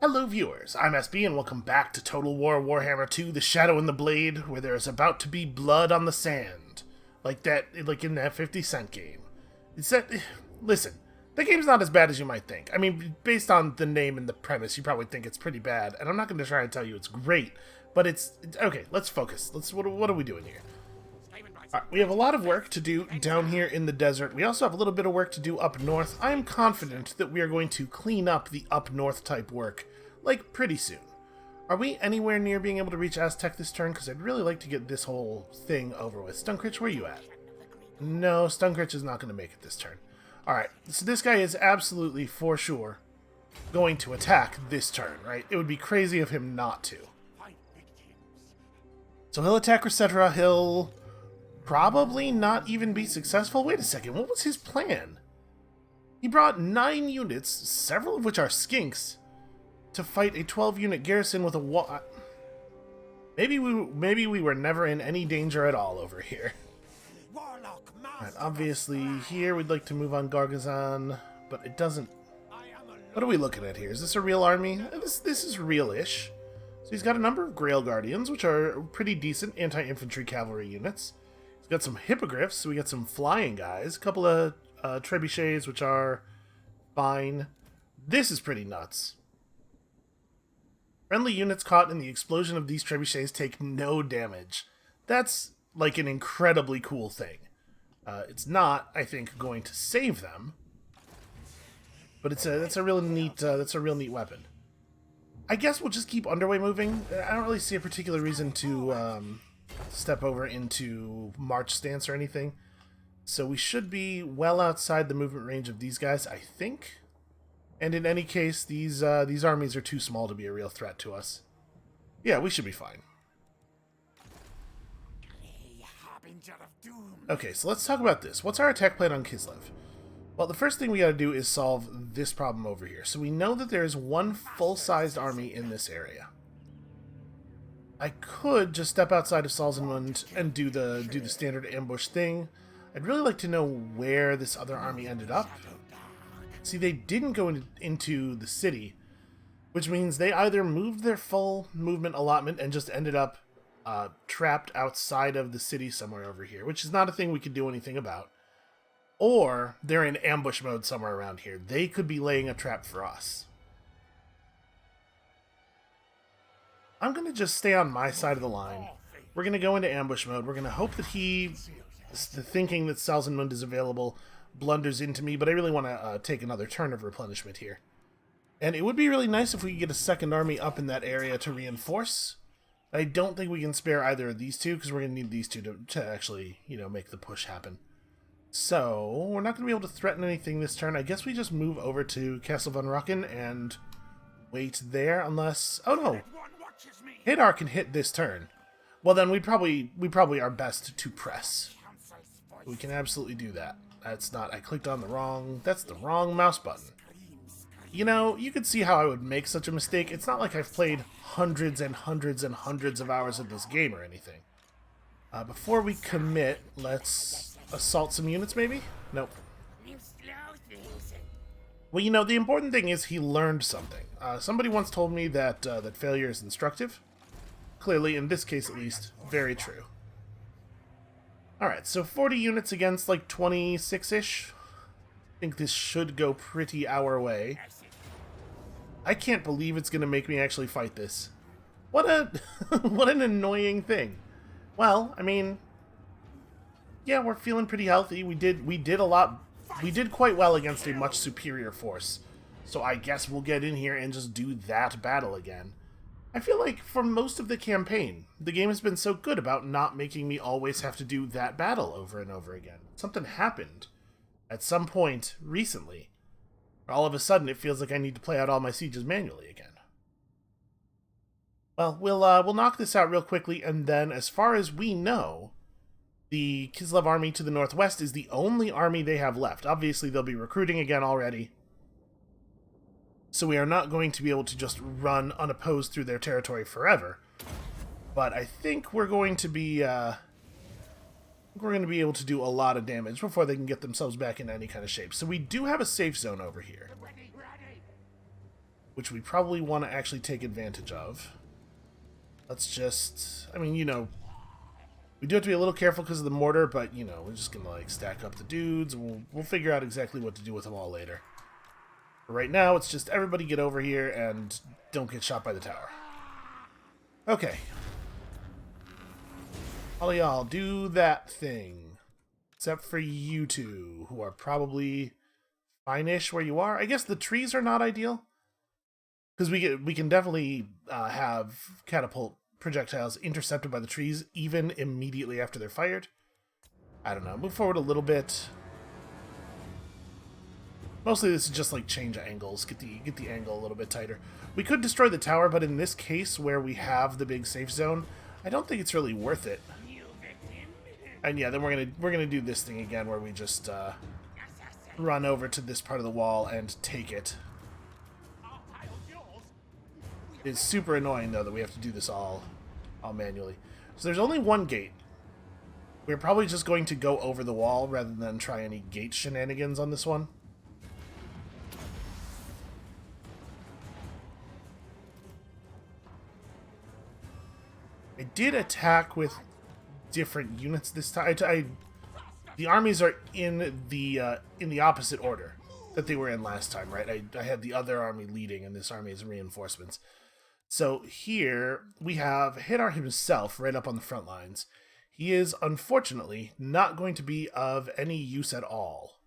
Hello viewers, I'm SB and welcome back to Total War Warhammer 2, The Shadow and the Blade, where there is about to be blood on the sand. Like in that 50 Cent game. Listen, the game's not as bad as you might think. I mean, based on the name and the premise, you probably think it's pretty bad, and I'm not going to try and tell you it's great, but it's okay, let's focus. What are we doing here? Alright, we have a lot of work to do down here in the desert. We also have a little bit of work to do up north. I am confident that we are going to clean up the up north type work, like, pretty soon. Are we anywhere near being able to reach Aztec this turn? Because I'd really like to get this whole thing over with. Stunkrich, where are you at? No, Stunkrich is not going to make it this turn. Alright, so this guy is absolutely, for sure, going to attack this turn, right? It would be crazy of him not to. So he'll attack Resetra, he'll probably not even be successful. Wait a second, what was his plan? He brought 9 units, several of which are skinks, to fight a 12-unit garrison with a wall. Maybe we were never in any danger at all over here. Right, obviously, here we'd like to move on Gargazan, but it doesn't. What are we looking at here? Is this a real army? This is real-ish. So he's got a number of Grail Guardians, which are pretty decent anti-infantry cavalry units. He's got some Hippogriffs, so we got some flying guys. A couple of Trebuchets, which are fine. This is pretty nuts. Friendly units caught in the explosion of these trebuchets take no damage. That's, like, an incredibly cool thing. It's not, I think, going to save them, but that's a real neat weapon. I guess we'll just keep underway moving. I don't really see a particular reason to step over into march stance or anything, so we should be well outside the movement range of these guys, I think. And in any case, these armies are too small to be a real threat to us. Yeah, we should be fine. Okay, so let's talk about this. What's our attack plan on Kislev? Well, the first thing we gotta do is solve this problem over here. So we know that there is one full-sized army in this area. I could just step outside of Salzenmund and do the standard ambush thing. I'd really like to know where this other army ended up. See, they didn't go into the city, which means they either moved their full movement allotment and just ended up trapped outside of the city somewhere over here, which is not a thing we could do anything about, or they're in ambush mode somewhere around here. They could be laying a trap for us. I'm going to just stay on my side of the line. We're going to go into ambush mode. We're going to hope that the thinking that Salzenmund is available blunders into me, but I really want to take another turn of replenishment here. And it would be really nice if we could get a second army up in that area to reinforce. I don't think we can spare either of these two, because we're going to need these two to actually, make the push happen. So, we're not going to be able to threaten anything this turn. I guess we just move over to Castle von Rucken and wait there, unless... Oh no! Hadar can hit this turn. Well then, we probably are best to press. We can absolutely do that. That's not... I clicked on the wrong... That's the wrong mouse button. You could see how I would make such a mistake. It's not like I've played hundreds and hundreds and hundreds of hours of this game or anything. Before we commit, let's assault some units, maybe? Nope. Well, the important thing is he learned something. Somebody once told me that that failure is instructive. Clearly, in this case at least, very true. Alright, so 40 units against, like, 26-ish. I think this should go pretty our way. I can't believe it's going to make me actually fight this. What an annoying thing. Well, I mean, yeah, we're feeling pretty healthy. We did quite well against a much superior force. So I guess we'll get in here and just do that battle again. I feel like for most of the campaign, the game has been so good about not making me always have to do that battle over and over again. Something happened at some point recently. All of a sudden, it feels like I need to play out all my sieges manually again. Well, we'll knock this out real quickly, and then, as far as we know, the Kislev army to the northwest is the only army they have left. Obviously, they'll be recruiting again already, so we are not going to be able to just run unopposed through their territory forever. But I think we're going to be able to do a lot of damage before they can get themselves back in any kind of shape. So we do have a safe zone over here. which we probably want to actually take advantage of. Let's just... I mean, you know, we do have to be a little careful because of the mortar, but, you know, we're just going to, like, stack up the dudes. We'll figure out exactly what to do with them all later. But right now, it's just everybody get over here and don't get shot by the tower. Okay. All of y'all, do that thing. Except for you two, who are probably fine-ish where you are. I guess the trees are not ideal. Because we can definitely have catapult projectiles intercepted by the trees, even immediately after they're fired. I don't know. Move forward a little bit. Mostly this is just like change angles, get the angle a little bit tighter. We could destroy the tower, but in this case where we have the big safe zone, I don't think it's really worth it. And yeah, then we're gonna do this thing again where we just run over to this part of the wall and take it. It's super annoying though that we have to do this all manually. So there's only one gate. We're probably just going to go over the wall rather than try any gate shenanigans on this one. I did attack with different units this time. The armies are in the opposite order that they were in last time, right? I had the other army leading, and this army is reinforcements. So here we have Hadar himself right up on the front lines. He is unfortunately not going to be of any use at all.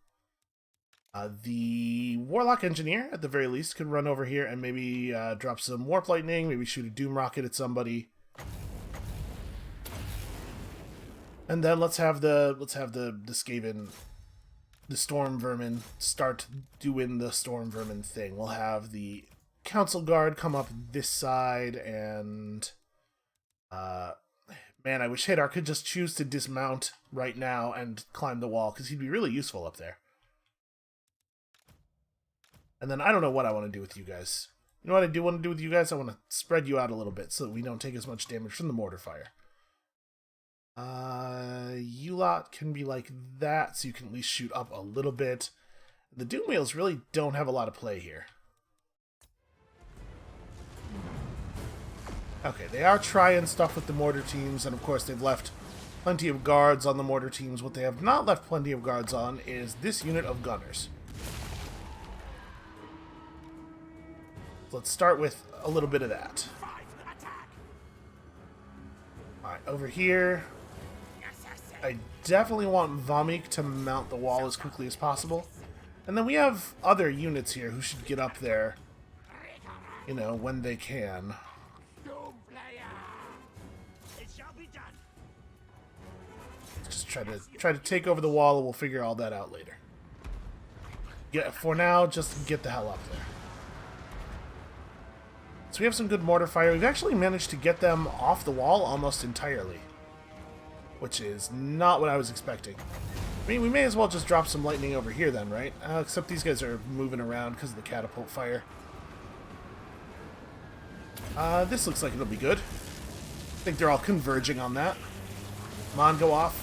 The Warlock Engineer, at the very least, could run over here and maybe drop some Warp Lightning, maybe shoot a Doom Rocket at somebody. And then let's have the Skaven, the Storm Vermin, start doing the Storm Vermin thing. We'll have the Council Guard come up this side, and man, I wish Hadar could just choose to dismount right now and climb the wall, because he'd be really useful up there. And then I don't know what I want to do with you guys. You know what I do want to do with you guys? I want to spread you out a little bit so that we don't take as much damage from the mortar fire. You lot can be like that, so you can at least shoot up a little bit. The Doom Wheels really don't have a lot of play here. Okay, they are trying stuff with the mortar teams, and of course they've left plenty of guards on the mortar teams. What they have not left plenty of guards on is this unit of gunners. Let's start with a little bit of that. Alright, over here, I definitely want Vomik to mount the wall as quickly as possible. And then we have other units here who should get up there, you know, when they can. Just try to take over the wall, and we'll figure all that out later. Yeah, for now, just get the hell up there. So we have some good mortar fire. We've actually managed to get them off the wall almost entirely, which is not what I was expecting. I mean, we may as well just drop some lightning over here then, right? Except these guys are moving around because of the catapult fire. This looks like it'll be good. I think they're all converging on that. Come on, go off.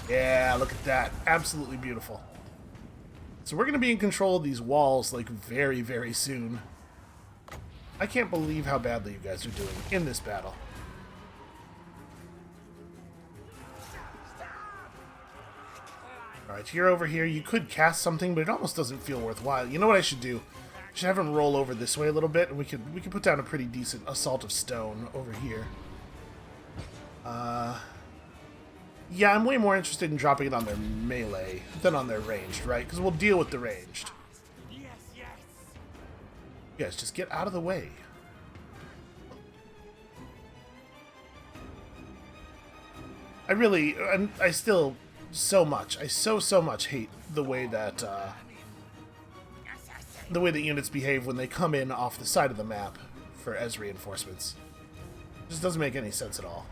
Yeah, look at that. Absolutely beautiful. So we're going to be in control of these walls, like, very, very soon. I can't believe how badly you guys are doing in this battle. Alright, you're over here. You could cast something, but it almost doesn't feel worthwhile. You know what I should do? I should have him roll over this way a little bit, and we could put down a pretty decent assault of stone over here. Yeah, I'm way more interested in dropping it on their melee than on their ranged, right? Because we'll deal with the ranged. You guys, just get out of the way. I still so much hate the way that units behave when they come in off the side of the map for as reinforcements. It just doesn't make any sense at all.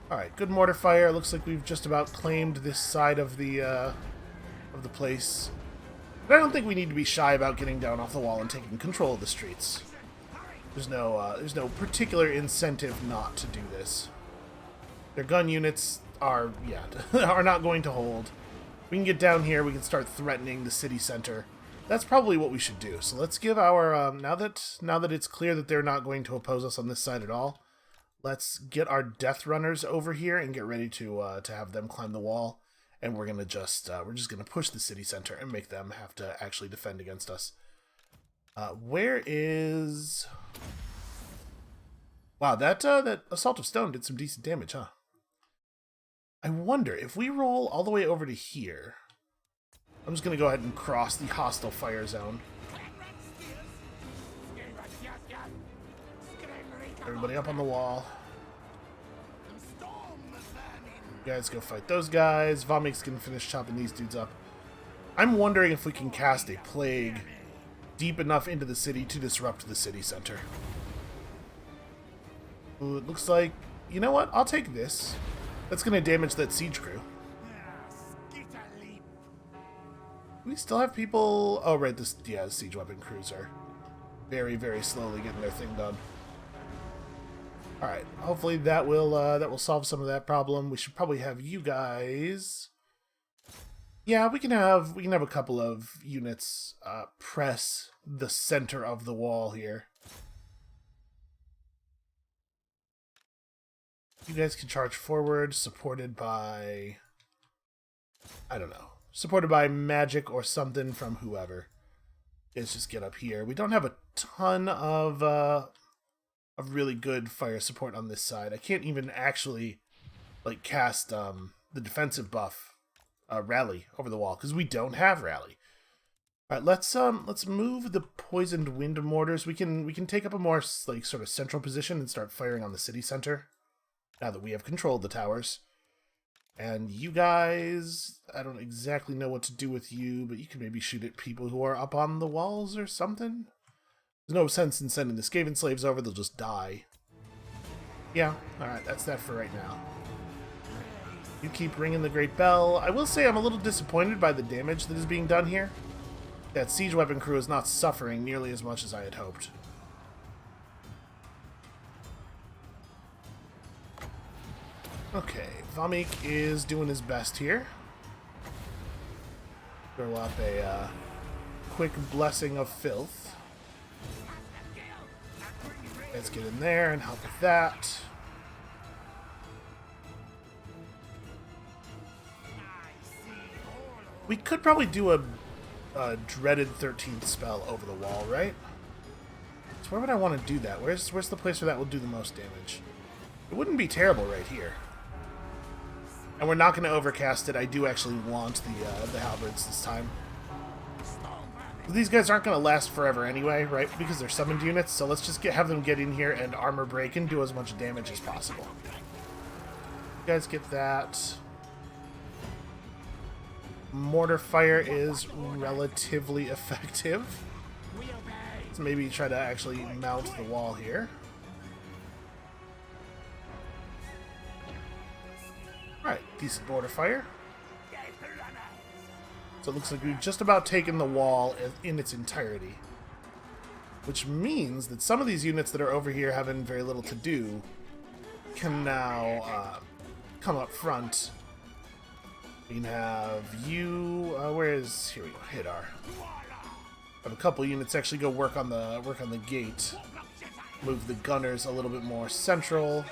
Alright, good mortar fire. Looks like we've just about claimed this side of the place. But I don't think we need to be shy about getting down off the wall and taking control of the streets. There's no particular incentive not to do this. Their gun units are not going to hold. We can get down here, we can start threatening the city center. That's probably what we should do. So let's give our now that it's clear that they're not going to oppose us on this side at all, let's get our death runners over here and get ready to have them climb the wall. And we're gonna we're just gonna push the city center and make them have to actually defend against us. Where is? Wow, that assault of stone did some decent damage, huh? I wonder if we roll all the way over to here. I'm just gonna go ahead and cross the hostile fire zone. Everybody up on the wall. You guys go fight those guys. Vomik's gonna finish chopping these dudes up. I'm wondering if we can cast a plague deep enough into the city to disrupt the city center. Ooh, it looks like... You know what? I'll take this. That's gonna damage that siege crew. We still have people... Oh, right, the siege weapon crews are very, very slowly getting their thing done. Alright, hopefully that will solve some of that problem. We should probably have you guys... Yeah, we can have a couple of units press the center of the wall here. You guys can charge forward, supported by... I don't know. Supported by magic or something from whoever. Let's just get up here. We don't have a ton of really good fire support on this side. I can't even actually like cast the defensive buff rally over the wall because we don't have rally. All right, let's move the poisoned wind mortars. We can take up a more like sort of central position and start firing on the city center now that we have control of the towers. And you guys, I don't exactly know what to do with you, but you can maybe shoot at people who are up on the walls or something. There's no sense in sending the Skaven slaves over, they'll just die. Yeah, alright, that's that for right now. You keep ringing the Great Bell. I will say I'm a little disappointed by the damage that is being done here. That siege weapon crew is not suffering nearly as much as I had hoped. Okay, Vomik is doing his best here. Throw up a quick blessing of filth. Let's get in there and help with that. We could probably do a dreaded 13th spell over the wall, right? So where would I want to do that? Where's the place where that will do the most damage? It wouldn't be terrible right here. And we're not going to overcast it. I do actually want the halberds this time. These guys aren't going to last forever anyway, right? Because they're summoned units, so let's just have them get in here and armor break and do as much damage as possible. You guys get that. Mortar fire is relatively effective. Let's maybe try to actually mount the wall here. Alright, decent mortar fire. So it looks like we've just about taken the wall in its entirety. Which means that some of these units that are over here having very little to do can now come up front. We can have you... where's... Here we go, Hidar. Have a couple units actually go work on the gate. Move the gunners a little bit more central.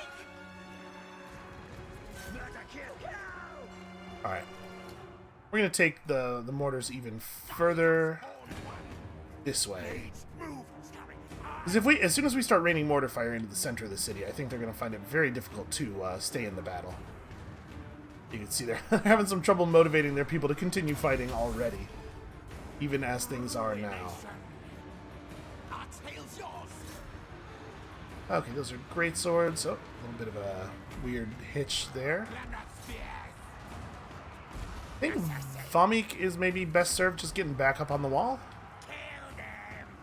Alright. We're going to take the mortars even further this way. Because as soon as we start raining mortar fire into the center of the city, I think they're going to find it very difficult to stay in the battle. You can see they're having some trouble motivating their people to continue fighting already, even as things are now. Okay, those are great swords. Oh, a little bit of a weird hitch there. I think Vomik is maybe best served just getting back up on the wall.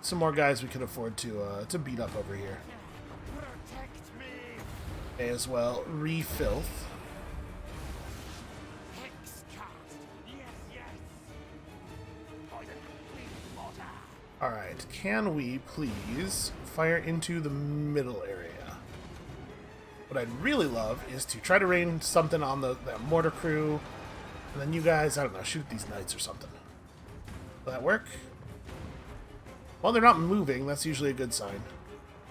Some more guys we could afford to beat up over here. As well, re-filth. Alright, can we please fire into the middle area? What I'd really love is to try to rain something on that mortar crew, and then you guys, I don't know, shoot these knights or something. Will that work? Well, they're not moving. That's usually a good sign.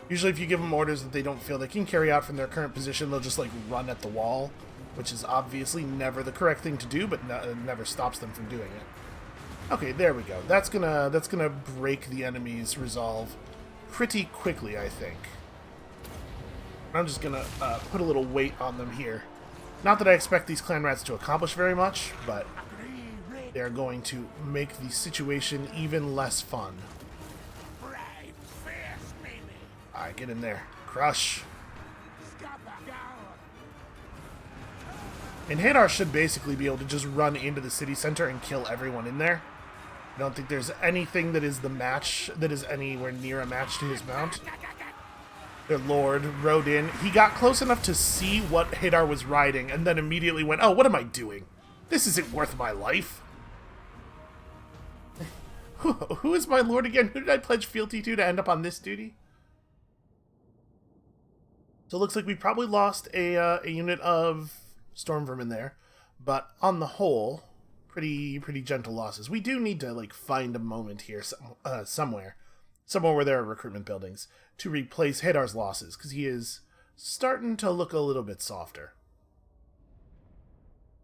Usually if you give them orders that they don't feel they can carry out from their current position, they'll just, like, run at the wall, which is obviously never the correct thing to do, but never stops them from doing it. Okay, there we go. That's gonna break the enemy's resolve pretty quickly, I think. I'm just gonna put a little weight on them here. Not that I expect these clan rats to accomplish very much, but they're going to make the situation even less fun. Alright, get in there. Crush. And Hadar should basically be able to just run into the city center and kill everyone in there. I don't think there's anything that is the match, that is anywhere near a match to his mount. Their lord rode in. He got close enough to see what Hadar was riding, and then immediately went, oh, what am I doing? This isn't worth my life. Who is my lord again? Who did I pledge fealty to end up on this duty? So it looks like we probably lost a unit of storm vermin there, but on the whole, pretty gentle losses. We do need to, like, find a moment here somewhere where there are recruitment buildings to replace Hadar's losses, because he is starting to look a little bit softer.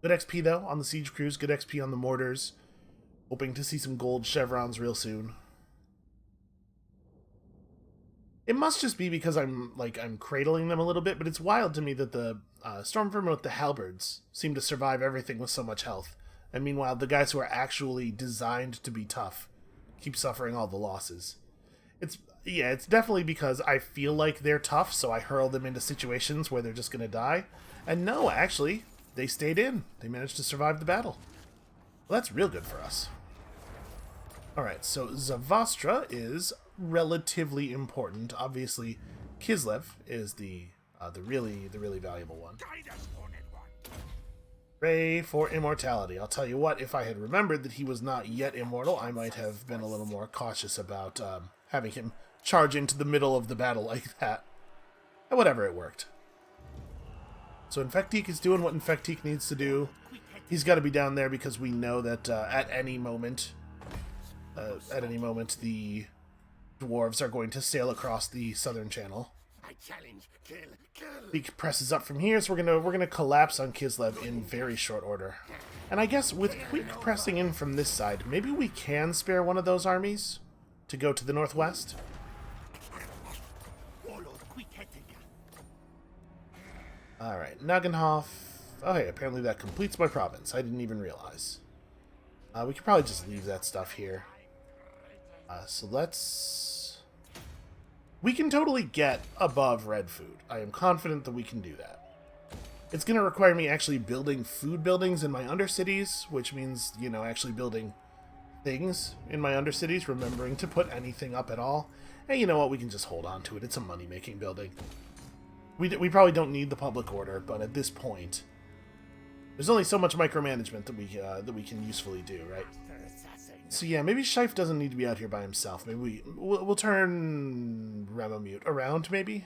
Good XP though on the siege crews, good XP on the mortars. Hoping to see some gold chevrons real soon. It must just be because I'm cradling them a little bit, but it's wild to me that the storm vermin with the halberds seem to survive everything with so much health. And meanwhile, the guys who are actually designed to be tough keep suffering all the losses. It's definitely because I feel like they're tough, so I hurl them into situations where they're just going to die. And no, actually, they stayed in. They managed to survive the battle. Well, that's real good for us. Alright, so Zavastra is relatively important. Obviously, Kislev is the really valuable one. Pray for immortality. I'll tell you what, if I had remembered that he was not yet immortal, I might have been a little more cautious about having him charge into the middle of the battle like that. And whatever, it worked. So Infectique is doing what Infectique needs to do. He's got to be down there because we know that at any moment the dwarves are going to sail across the southern channel. I challenge, kill. He presses up from here, so we're gonna collapse on Kislev in very short order. And I guess with Queek pressing in from this side, maybe we can spare one of those armies to go to the northwest. Alright, Nagenhof. Oh hey, apparently that completes my province. I didn't even realize. We could probably just leave that stuff here. So let's... We can totally get above red food. I am confident that we can do that. It's going to require me actually building food buildings in my undercities, which means, you know, actually building things in my undercities, remembering to put anything up at all. And you know what, we can just hold on to it. It's a money-making building. We probably don't need the public order, but at this point, there's only so much micromanagement that we can usefully do, right? So yeah, maybe Scheif doesn't need to be out here by himself. Maybe we'll turn Remamute around, maybe?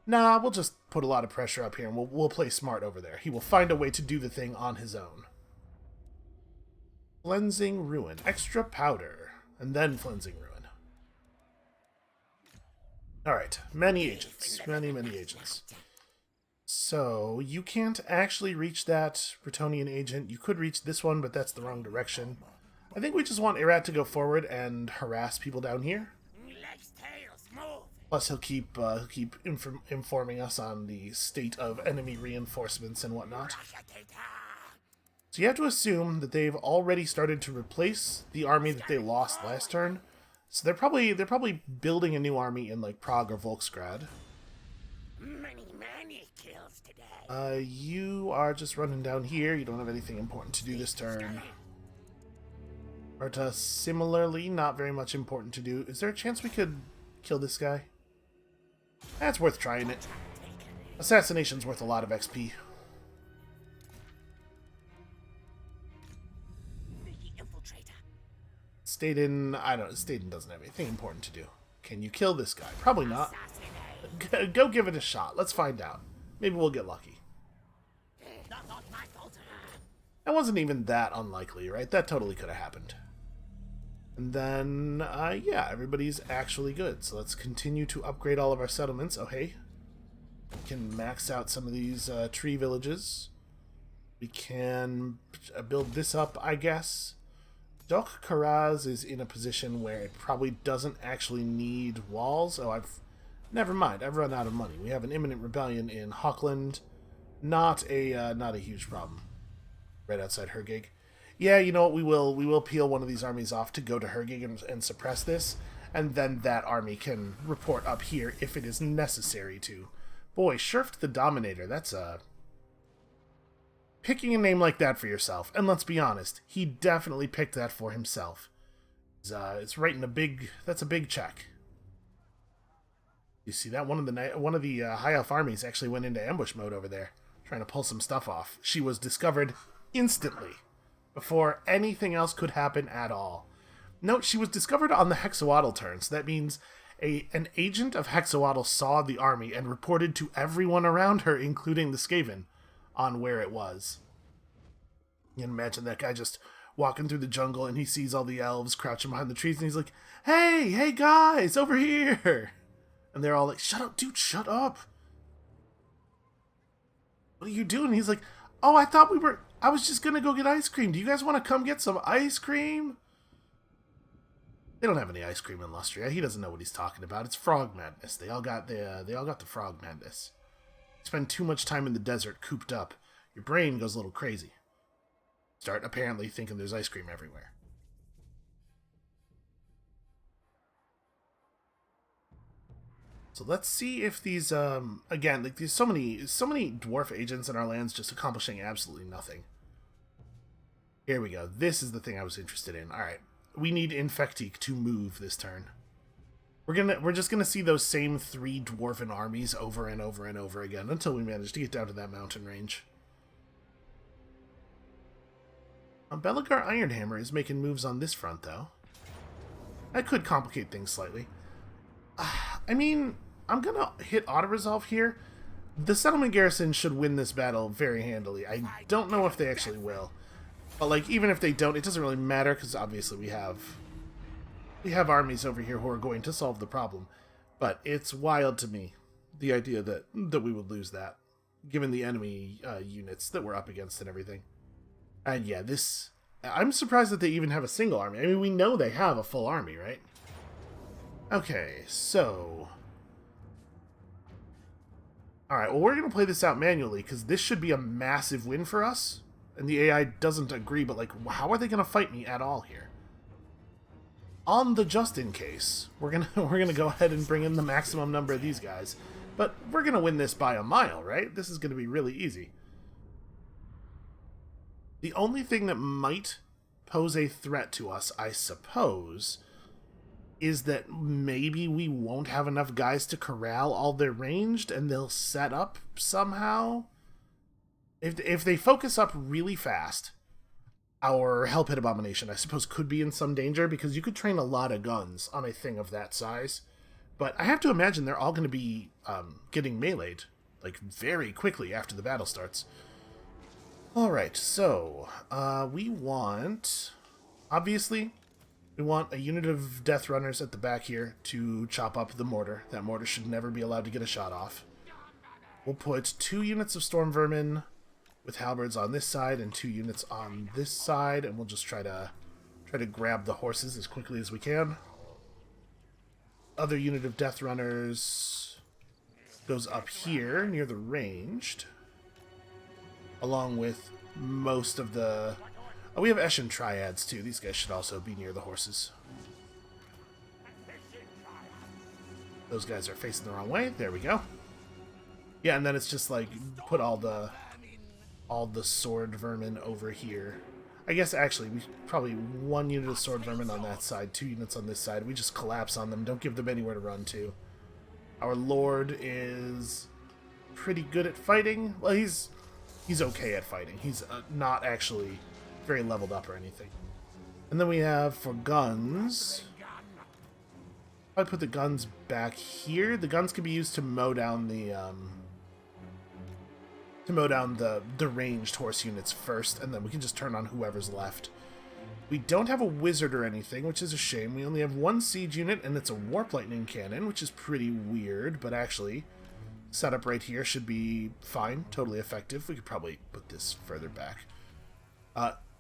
Nah, we'll just put a lot of pressure up here, and we'll play smart over there. He will find a way to do the thing on his own. Cleansing Ruin. Extra powder. And then Cleansing Ruin. Alright, many agents. Many agents. So, you can't actually reach that Bretonnian agent. You could reach this one, but that's the wrong direction. I think we just want Irat to go forward and harass people down here. Plus, he'll keep informing us on the state of enemy reinforcements and whatnot. So you have to assume that they've already started to replace the army that they lost last turn. So they're probably building a new army in like Prague or Volksgrad. Many kills today. You are just running down here. You don't have anything important to do this turn. Arta, similarly, not very much important to do. Is there a chance we could kill this guy? That's worth trying it. Assassination's worth a lot of XP. Staden, I don't know, Staden doesn't have anything important to do. Can you kill this guy? Probably not. Go give it a shot. Let's find out. Maybe we'll get lucky. That wasn't even that unlikely, right? That totally could have happened. And then, yeah, everybody's actually good. So let's continue to upgrade all of our settlements. Oh, hey. We can max out some of these tree villages. We can build this up, I guess. Dok Karaz is in a position where it probably doesn't actually need walls. Oh, never mind. I've run out of money. We have an imminent rebellion in Hawkland. Not a huge problem. Right outside Hergig. Yeah, you know what? We will peel one of these armies off to go to Hergig and suppress this, and then that army can report up here if it is necessary to. Boy, Shurft the Dominator. That's picking a name like that for yourself. And let's be honest, he definitely picked that for himself. It's writing that's a big check. You see that one of the High Elf armies actually went into ambush mode over there, trying to pull some stuff off. She was discovered instantly, before anything else could happen at all. Note, she was discovered on the Hexawaddle turn, so that means an agent of Hexawaddle saw the army and reported to everyone around her, including the Skaven, on where it was. You can imagine that guy just walking through the jungle and he sees all the elves crouching behind the trees and he's like, hey guys, over here! And they're all like, shut up, dude, shut up! What are you doing? He's like, oh, I was just gonna go get ice cream. Do you guys want to come get some ice cream? They don't have any ice cream in Lustria. He doesn't know what he's talking about. It's frog madness. They all got the frog madness. Spend too much time in the desert cooped up. Your brain goes a little crazy. Start apparently thinking there's ice cream everywhere. So let's see if these again, like there's so many dwarf agents in our lands just accomplishing absolutely nothing. Here we go. This is the thing I was interested in. All right, we need Infectique to move this turn. We're just gonna see those same 3 dwarven armies over and over and over again until we manage to get down to that mountain range. Belagar Ironhammer is making moves on this front, though. That could complicate things slightly. I mean, I'm gonna hit auto-resolve here. The settlement garrison should win this battle very handily. I don't know if they actually will. But, like, even if they don't, it doesn't really matter, because obviously we have armies over here who are going to solve the problem. But it's wild to me, the idea that we would lose that, given the enemy units that we're up against and everything. And yeah, I'm surprised that they even have a single army. I mean, we know they have a full army, right? Okay, so... Alright, well, we're going to play this out manually, because this should be a massive win for us. And the AI doesn't agree, but, like, how are they going to fight me at all here? On the just in case, we're gonna go ahead and bring in the maximum number of these guys. But we're going to win this by a mile, right? This is going to be really easy. The only thing that might pose a threat to us, I suppose, is that maybe we won't have enough guys to corral all their ranged, and they'll set up somehow. If they focus up really fast, our Hell Pit Abomination, I suppose, could be in some danger, because you could train a lot of guns on a thing of that size. But I have to imagine they're all going to be getting meleeed, like, very quickly after the battle starts. Alright, so, we want... Obviously, we want a unit of Death Runners at the back here to chop up the mortar. That mortar should never be allowed to get a shot off. We'll put 2 units of Storm Vermin with halberds on this side and 2 units on this side, and we'll just try to grab the horses as quickly as we can. Other unit of Death Runners goes up here near the ranged, along with most of the... Oh, we have Eshin Triads too. These guys should also be near the horses. Those guys are facing the wrong way. There we go. Yeah, and then it's just like put all the sword vermin over here. I guess actually we probably 1 unit of sword vermin on that side, 2 units on this side. We just collapse on them. Don't give them anywhere to run to. Our Lord is pretty good at fighting. Well, he's okay at fighting. He's not actually very leveled up or anything. And then we have, for guns, I put the guns back here. The guns can be used to mow down the ranged horse units first, and then we can just turn on whoever's left. We don't have a wizard or anything, which is a shame. We only have one siege unit, and it's a warp lightning cannon, which is pretty weird, but actually, setup right here should be fine, totally effective. We could probably put this further back.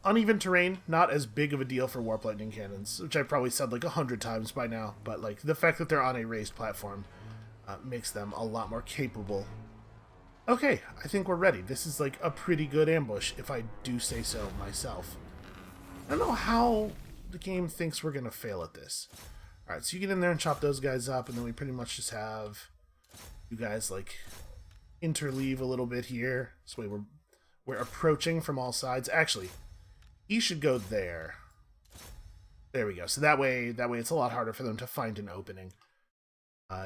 Uneven terrain, not as big of a deal for warp lightning cannons, which I've probably said like 100 times by now, but like the fact that they're on a raised platform makes them a lot more capable. Okay, I think we're ready. This is like a pretty good ambush, if I do say so myself. I don't know how the game thinks we're going to fail at this. Alright, so you get in there and chop those guys up, and then we pretty much just have you guys like interleave a little bit here. This way we're approaching from all sides. Actually, he should go there. There we go. So that way it's a lot harder for them to find an opening.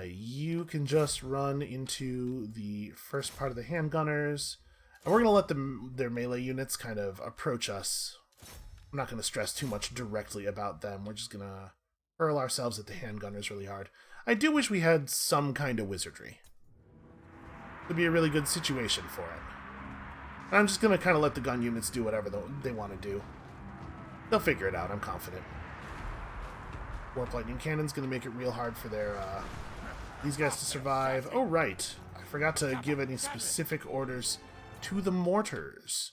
You can just run into the first part of the handgunners, and we're going to let their melee units kind of approach us. I'm not going to stress too much directly about them. We're just going to hurl ourselves at the handgunners really hard. I do wish we had some kind of wizardry. It would be a really good situation for it. And I'm just going to kind of let the gun units do whatever they want to do. They'll figure it out, I'm confident. Warp Lightning Cannon's going to make it real hard for these guys to survive. Oh, right. I forgot to give any specific orders to the mortars.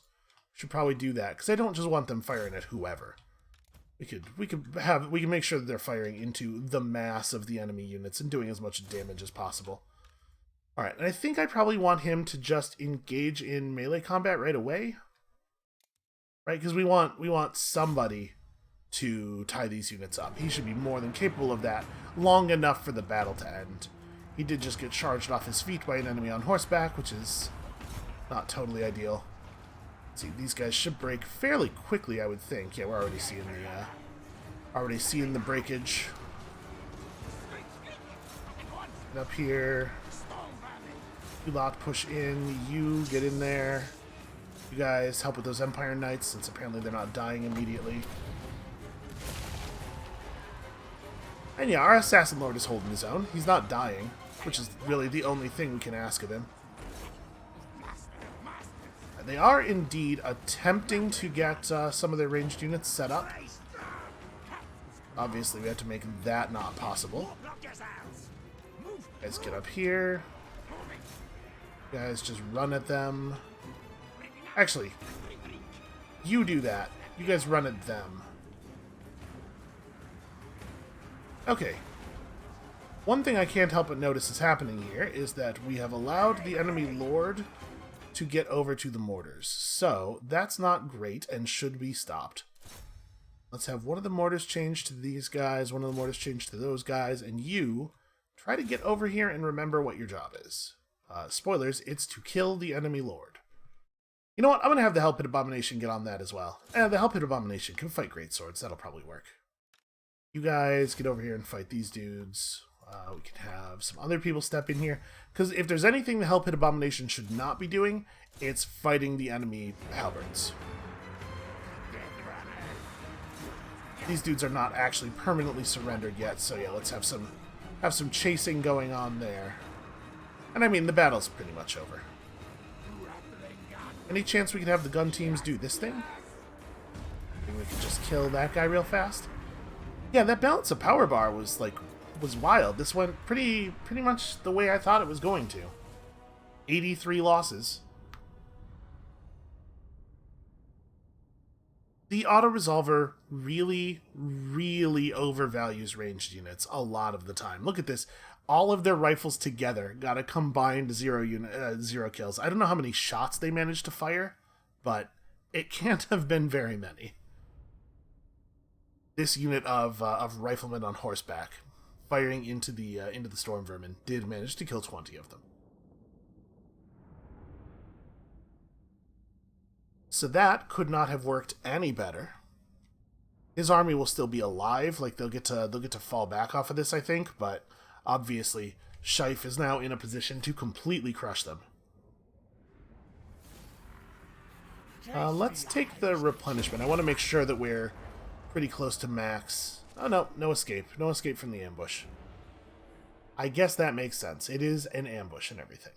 Should probably do that, because I don't just want them firing at whoever. We can make sure that they're firing into the mass of the enemy units and doing as much damage as possible. Alright, and I think I probably want him to just engage in melee combat right away. Right, because we want somebody to tie these units up. He should be more than capable of that long enough for the battle to end. He did just get charged off his feet by an enemy on horseback, which is not totally ideal. See, these guys should break fairly quickly, I would think. Yeah, we're already seeing the breakage. Get up here. You lot push in. You get in there. You guys help with those Empire Knights, since apparently they're not dying immediately. And yeah, our Assassin Lord is holding his own. He's not dying, which is really the only thing we can ask of him. They are indeed attempting to get some of their ranged units set up. Obviously, we have to make that not possible. Guys, get up here. Guys, just run at them. Actually, you do that. You guys run at them. Okay. One thing I can't help but notice is happening here is that we have allowed the enemy lord to get over to the mortars. So, that's not great and should be stopped. Let's have one of the mortars change to these guys, one of the mortars change to those guys, and you try to get over here and remember what your job is. Spoilers, it's to kill the enemy lord. You know what? I'm going to have the Hell Pit Abomination get on that as well. And the Hell Pit Abomination can fight great swords. That'll probably work. You guys get over here and fight these dudes. We can have some other people step in here. Because if there's anything the Hell Pit Abomination should not be doing, it's fighting the enemy halberds. These dudes are not actually permanently surrendered yet, so yeah, let's have some chasing going on there. And I mean, the battle's pretty much over. Any chance we could have the gun teams do this thing? Maybe we could just kill that guy real fast? Yeah, that balance of power bar was wild. This went pretty much the way I thought it was going to. 83 losses. The auto-resolver really, really overvalues ranged units a lot of the time. Look at this. All of their rifles together got a combined 0 kills. I don't know how many shots they managed to fire, but it can't have been very many. This unit of riflemen on horseback firing into the storm vermin did manage to kill 20 of them. So that could not have worked any better. His army will still be alive, like they'll get to fall back off of this, I think, but obviously Scheif is now in a position to completely crush them. Let's take the replenishment. I want to make sure that we're pretty close to max. Oh no, no escape. No escape from the ambush. I guess that makes sense. It is an ambush and everything.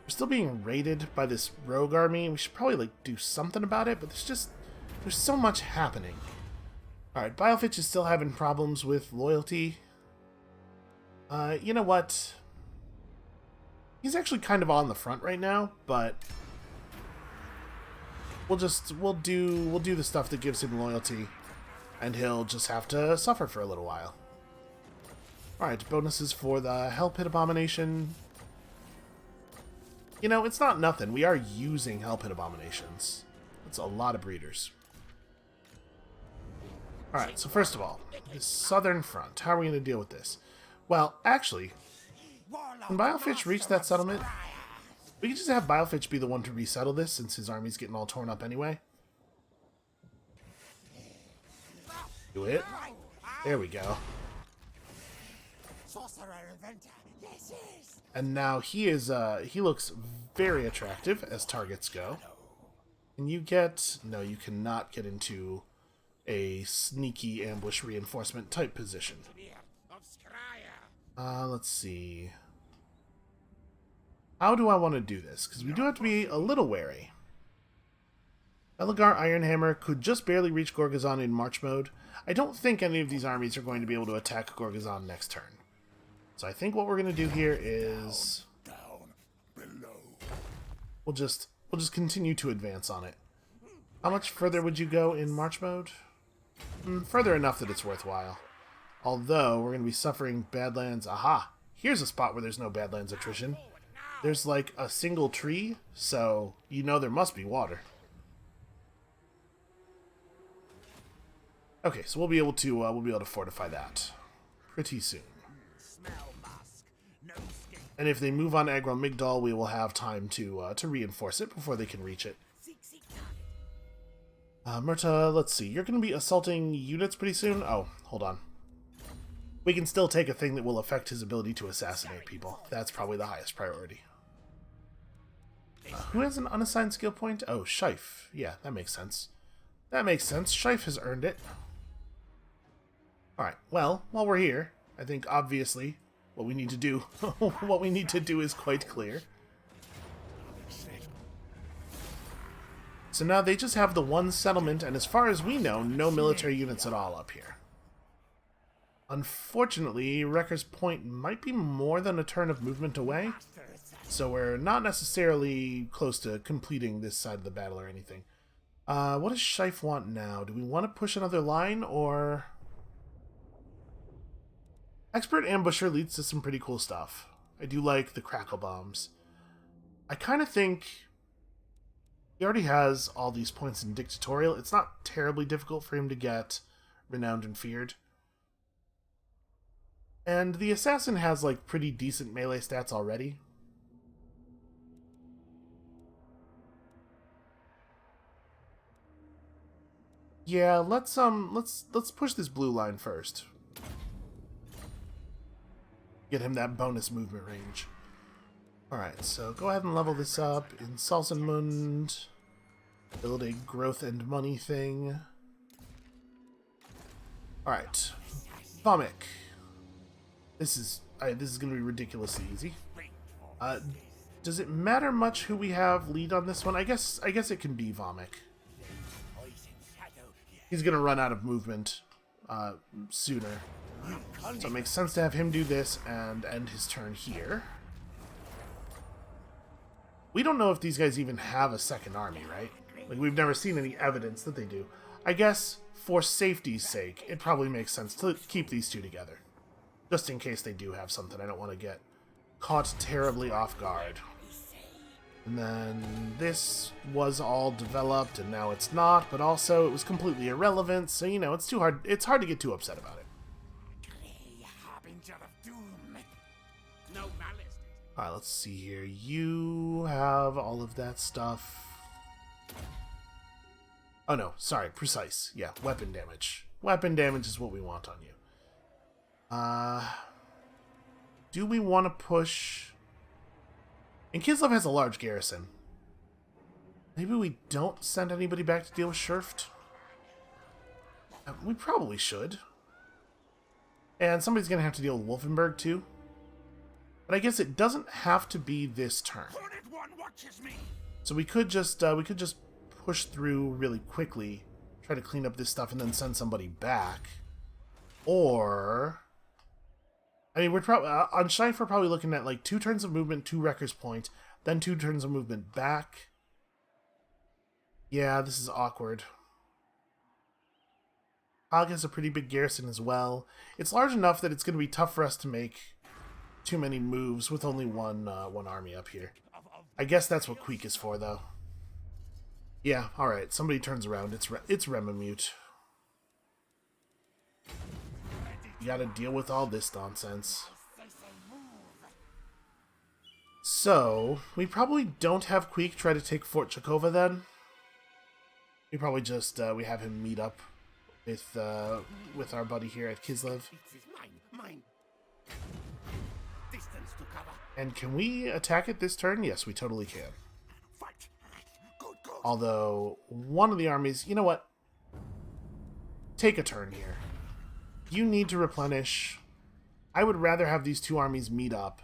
We're still being raided by this rogue army. We should probably, like, do something about it, but there's so much happening. Alright, Bilefitch is still having problems with loyalty. You know what? He's actually kind of on the front right now, but we'll do the stuff that gives him loyalty, and he'll just have to suffer for a little while. Alright, bonuses for the Hell Pit Abomination. You know, it's not nothing. We are using Hell Pit Abominations. That's a lot of breeders. Alright, so first of all, the southern front. How are we going to deal with this? Well, actually, when Bilefitch reach that settlement, we can just have Bilefitch be the one to resettle this, since his army's getting all torn up anyway. Do it. There we go. And now he looks very attractive as targets go. And you get... No, you cannot get into a sneaky ambush reinforcement type position. Let's see. How do I want to do this? Because we do have to be a little wary. Elgar Ironhammer could just barely reach Gorgazon in March mode. I don't think any of these armies are going to be able to attack Gorgazon next turn. So I think what we're going to do here is... We'll just continue to advance on it. How much further would you go in March mode? Further enough that it's worthwhile. Although, we're going to be suffering Badlands. Aha! Here's a spot where there's no Badlands attrition. There's like a single tree, so you know there must be water. Okay, so we'll be able to fortify that pretty soon. And if they move on Aggro Migdal, we will have time to reinforce it before they can reach it. Murta, let's see. You're going to be assaulting units pretty soon? Oh, hold on. We can still take a thing that will affect his ability to assassinate people. That's probably the highest priority. Who has an unassigned skill point? Oh, Shife. Yeah, that makes sense. That makes sense. Shife has earned it. Alright, well, while we're here, I think obviously what we need to do is quite clear. So now they just have the one settlement, and as far as we know, no military units at all up here. Unfortunately, Wrecker's Point might be more than a turn of movement away, so we're not necessarily close to completing this side of the battle or anything. What does Shife want now? Do we want to push another line, or... Expert Ambusher leads to some pretty cool stuff. I do like the Crackle Bombs. I kind of think... He already has all these points in Dictatorial. It's not terribly difficult for him to get Renowned and Feared. And the Assassin has, like, pretty decent melee stats already. Yeah, let's push this blue line first. Get him that bonus movement range. Alright, so go ahead and level this up in Salzenmund. Build a growth and money thing. Alright. Vomik. This is going to be ridiculously easy. Does it matter much who we have lead on this one? I guess it can be Vomik. He's going to run out of movement sooner. So it makes sense to have him do this and end his turn here. We don't know if these guys even have a second army, right? Like, we've never seen any evidence that they do. I guess, for safety's sake, it probably makes sense to keep these two together. Just in case they do have something. I don't want to get caught terribly off guard. And then this was all developed, and now it's not, but also it was completely irrelevant, so, you know, it's hard to get too upset about it. Alright, let's see here. You have all of that stuff. Oh no, sorry, precise. Yeah, weapon damage. Weapon damage is what we want on you. Do we want to push... And Kislev has a large garrison. Maybe we don't send anybody back to deal with Schurft? We probably should. And somebody's going to have to deal with Wolfenburg, too. But I guess it doesn't have to be this turn. So we could just push through really quickly, try to clean up this stuff, and then send somebody back. Or, I mean, we're probably on Shife. We're probably looking at like 2 turns of movement, 2 Wrecker's Point, then 2 turns of movement back. Yeah, this is awkward. Prague has a pretty big garrison as well. It's large enough that it's going to be tough for us to make too many moves with only one army up here. I guess that's what Queek is for, though. Yeah, alright. Somebody turns around. It's Remamute. You gotta deal with all this nonsense. So, we probably don't have Queek try to take Fort Chakova then. We probably just, we have him meet up with our buddy here at Kislev. And can we attack it this turn? Yes, we totally can. Although, one of the armies... You know what? Take a turn here. You need to replenish. I would rather have these 2 armies meet up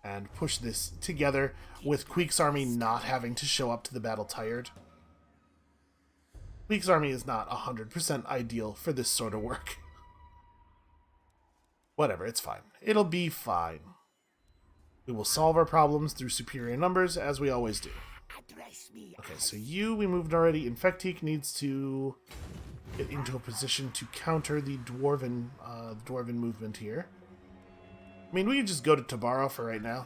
and push this together with Queek's army not having to show up to the battle tired. Queek's army is not 100% ideal for this sort of work. Whatever, it's fine. It'll be fine. We will solve our problems through superior numbers, as we always do. Okay, so we moved already. Infectique needs to get into a position to counter the dwarven movement here. I mean, we can just go to Tabaro for right now.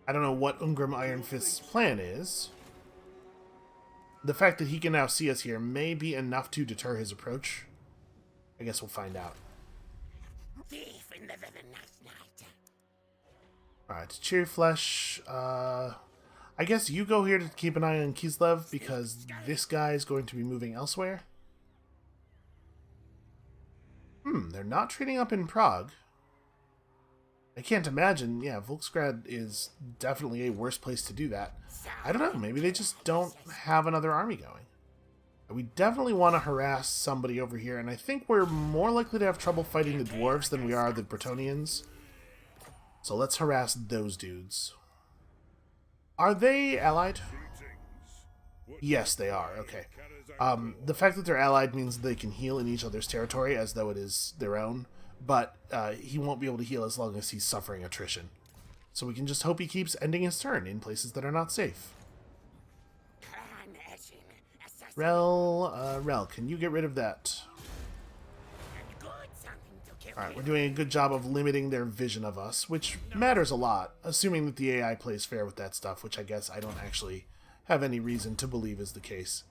I don't know what Ungrim Ironfist's plan is. The fact that he can now see us here may be enough to deter his approach. I guess we'll find out. Alright, Cheerflesh. I guess you go here to keep an eye on Kislev, because this guy is going to be moving elsewhere. They're not trading up in Prague. I can't imagine. Yeah, Volksgrad is definitely a worse place to do that. I don't know, maybe they just don't have another army going. We definitely want to harass somebody over here, and I think we're more likely to have trouble fighting the dwarves than we are the Bretonnians. So let's harass those dudes. Are they allied? Yes, they are. Okay. The fact that they're allied means they can heal in each other's territory as though it is their own, but he won't be able to heal as long as he's suffering attrition. So we can just hope he keeps ending his turn in places that are not safe. Rel, can you get rid of that? Alright, we're doing a good job of limiting their vision of us, which matters a lot, assuming that the AI plays fair with that stuff, which I guess I don't actually have any reason to believe is the case.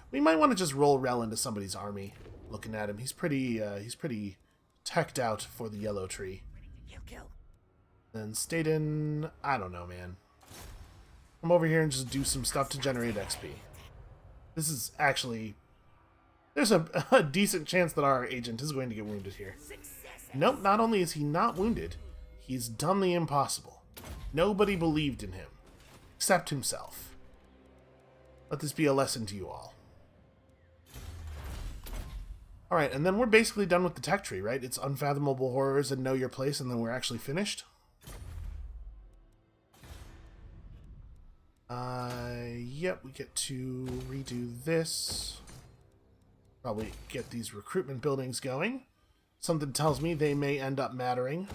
We might want to just roll Rel into somebody's army. Looking at him, he's pretty teched out for the yellow tree. Then Staden, I don't know, man. Come over here and just do some stuff to generate XP. This is actually... There's a decent chance that our agent is going to get wounded here. Nope, not only is he not wounded, he's done the impossible. Nobody believed in him, except himself. Let this be a lesson to you all. Alright, and then we're basically done with the tech tree, right? It's Unfathomable Horrors and Know Your Place, and then we're actually finished. Yep, we get to redo this. Probably get these recruitment buildings going. Something tells me they may end up mattering.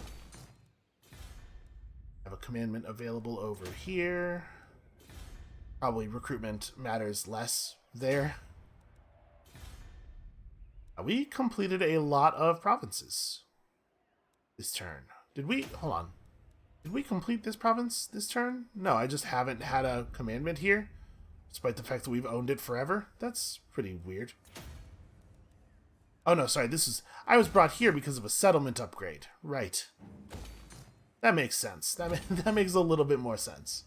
Have a commandment available over here. Probably recruitment matters less there. We completed a lot of provinces this turn. Did we? Hold on. Did we complete this province this turn? No, I just haven't had a commandment here, despite the fact that we've owned it forever. That's pretty weird. Oh no, sorry, I was brought here because of a settlement upgrade. Right. That makes sense. That makes a little bit more sense.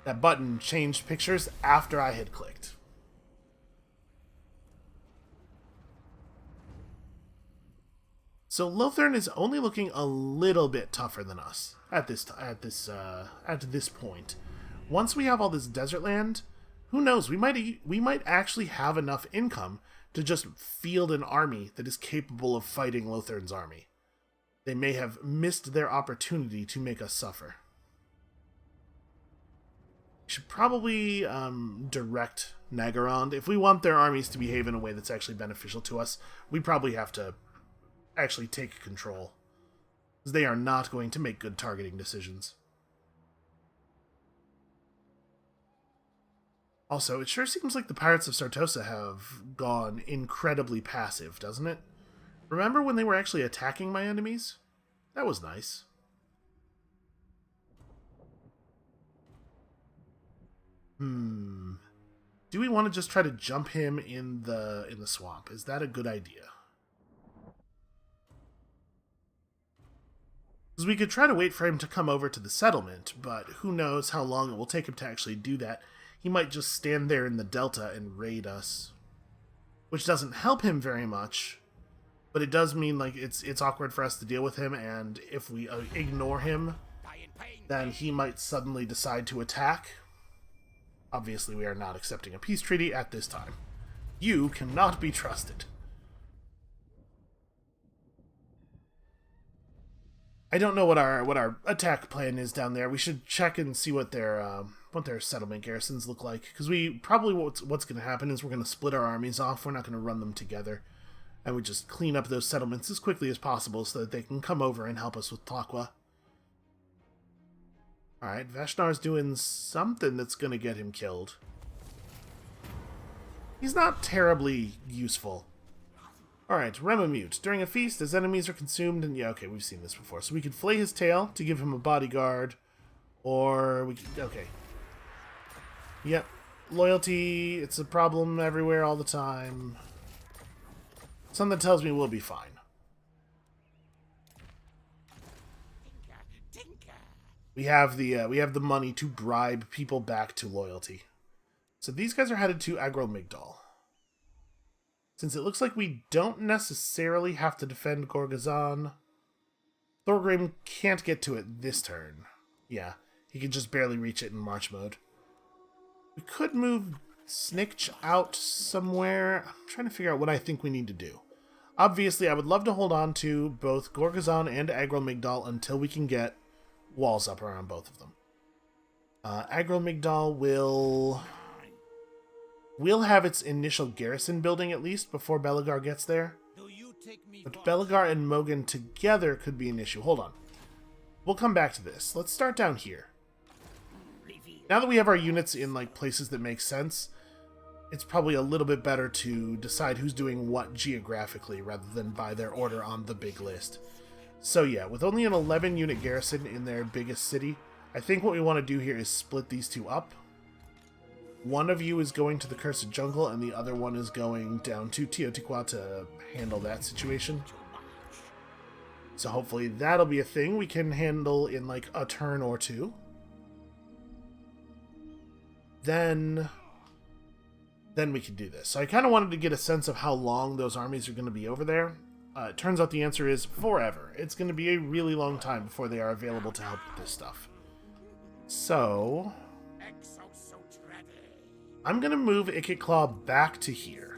That button changed pictures after I had clicked. So Lothern is only looking a little bit tougher than us at this point. Once we have all this desert land, who knows? We might actually have enough income to just field an army that is capable of fighting Lothern's army. They may have missed their opportunity to make us suffer. We should probably direct Nagarond. If we want their armies to behave in a way that's actually beneficial to us, we probably have to actually take control. Because they are not going to make good targeting decisions. Also, it sure seems like the Pirates of Sartosa have gone incredibly passive, doesn't it? Remember when they were actually attacking my enemies? That was nice. Do we want to just try to jump him in the swamp? Is that a good idea? Because we could try to wait for him to come over to the settlement, but who knows how long it will take him to actually do that. He might just stand there in the delta and raid us. Which doesn't help him very much, but it does mean like it's awkward for us to deal with him, and if we ignore him, then he might suddenly decide to attack. Obviously, we are not accepting a peace treaty at this time. You cannot be trusted. I don't know what our attack plan is down there. We should check and see what their settlement garrisons look like, because we probably what's going to happen is we're going to split our armies off. We're not going to run them together, and we just clean up those settlements as quickly as possible so that they can come over and help us with Tlaqua. Alright, Vashnar's doing something that's going to get him killed. He's not terribly useful. Alright, Remamute. During a feast, as enemies are consumed, and yeah, okay, we've seen this before. So we could flay his tail to give him a bodyguard, or we could, okay. Yep, loyalty, it's a problem everywhere all the time. Something tells me we'll be fine. We have the money to bribe people back to loyalty. So these guys are headed to Agromigdal. Since it looks like we don't necessarily have to defend Gorgazan, Thorgrim can't get to it this turn. Yeah, he can just barely reach it in march mode. We could move Snikch out somewhere. I'm trying to figure out what I think we need to do. Obviously, I would love to hold on to both Gorgazan and Agromigdal until we can get walls up around both of them. Agromigdal will have its initial garrison building at least before Belegar gets there. But Belegar and Mogan together could be an issue. Hold on. We'll come back to this. Let's start down here. Now that we have our units in like places that make sense, it's probably a little bit better to decide who's doing what geographically rather than by their order on the big list. So yeah, with only an 11 unit garrison in their biggest city, I think what we want to do here is split these two up. One of you is going to the Cursed Jungle, and the other one is going down to Teotihuacan to handle that situation. So hopefully that'll be a thing we can handle in like a turn or two. Then we can do this. So I kind of wanted to get a sense of how long those armies are going to be over there. It turns out the answer is forever. It's going to be a really long time before they are available to help with this stuff. So I'm going to move Ikitclaw back to here.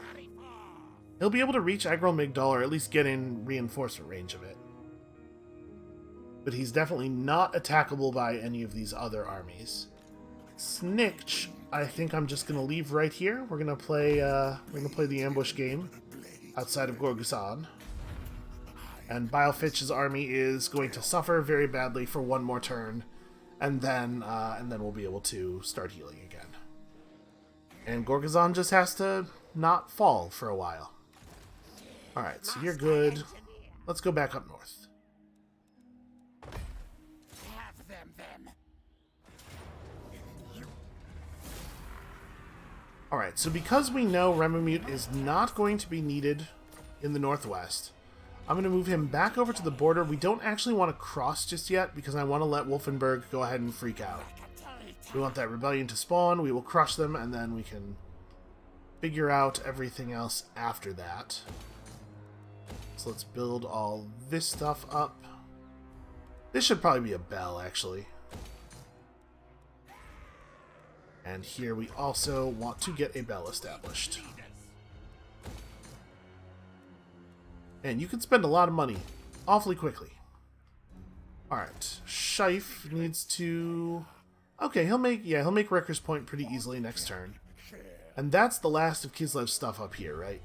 He'll be able to reach Agromigdal, or at least get in reinforcement range of it. But he's definitely not attackable by any of these other armies. Snikch, I think I'm just going to leave right here. We're going to play the ambush game outside of Gorgazan. And Bilefitch's army is going to suffer very badly for one more turn, and then we'll be able to start healing again. And Gorgazan just has to not fall for a while. Alright, so you're good. Let's go back up north. Alright, so because we know Remamute is not going to be needed in the northwest, I'm going to move him back over to the border. We don't actually want to cross just yet because I want to let Wolfenburg go ahead and freak out. We want that rebellion to spawn, we will crush them, and then we can figure out everything else after that. So let's build all this stuff up. This should probably be a bell, actually. And here we also want to get a bell established. And you can spend a lot of money awfully quickly. Alright, Scheif needs to... Okay, he'll make Wrecker's Point pretty easily next turn. And that's the last of Kislev's stuff up here, right?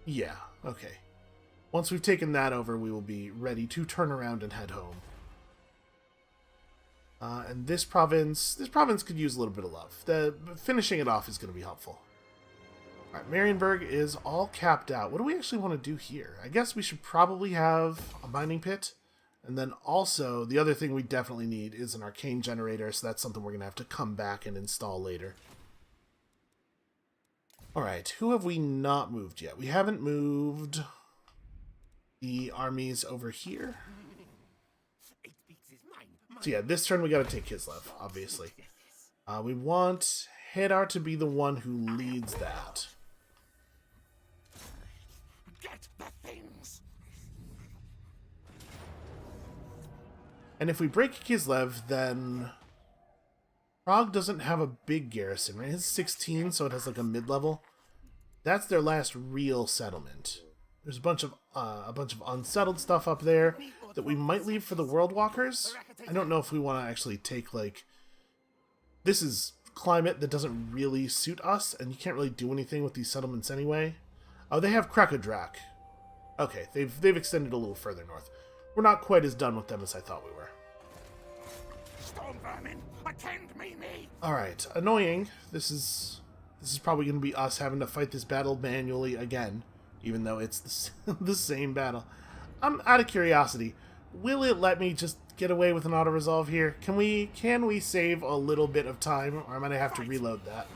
Yeah, okay. Once we've taken that over, we will be ready to turn around and head home. And this province could use a little bit of love. Finishing it off is going to be helpful. Alright, Marienburg is all capped out. What do we actually want to do here? I guess we should probably have a mining pit. And then also, the other thing we definitely need is an arcane generator, so that's something we're going to have to come back and install later. Alright, who have we not moved yet? We haven't moved the armies over here. So yeah, this turn we got to take Kislev, obviously. We want Hadar to be the one who leads that. Get the things. And if we break Kislev, then Prague doesn't have a big garrison, right? It's 16, so it has like a mid-level. That's their last real settlement. There's a bunch of unsettled stuff up there that we might leave for the World Walkers. I don't know if we want to actually take, like... This is climate that doesn't really suit us, and you can't really do anything with these settlements anyway. Oh, they have Krakadrak. Okay, they've extended a little further north. We're not quite as done with them as I thought we were. Storm vermin, attend me. Alright, annoying. This is probably going to be us having to fight this battle manually again, even though it's the same battle. I'm out of curiosity. Will it let me just get away with an auto-resolve here? Can we save a little bit of time, or am I going to have to reload that?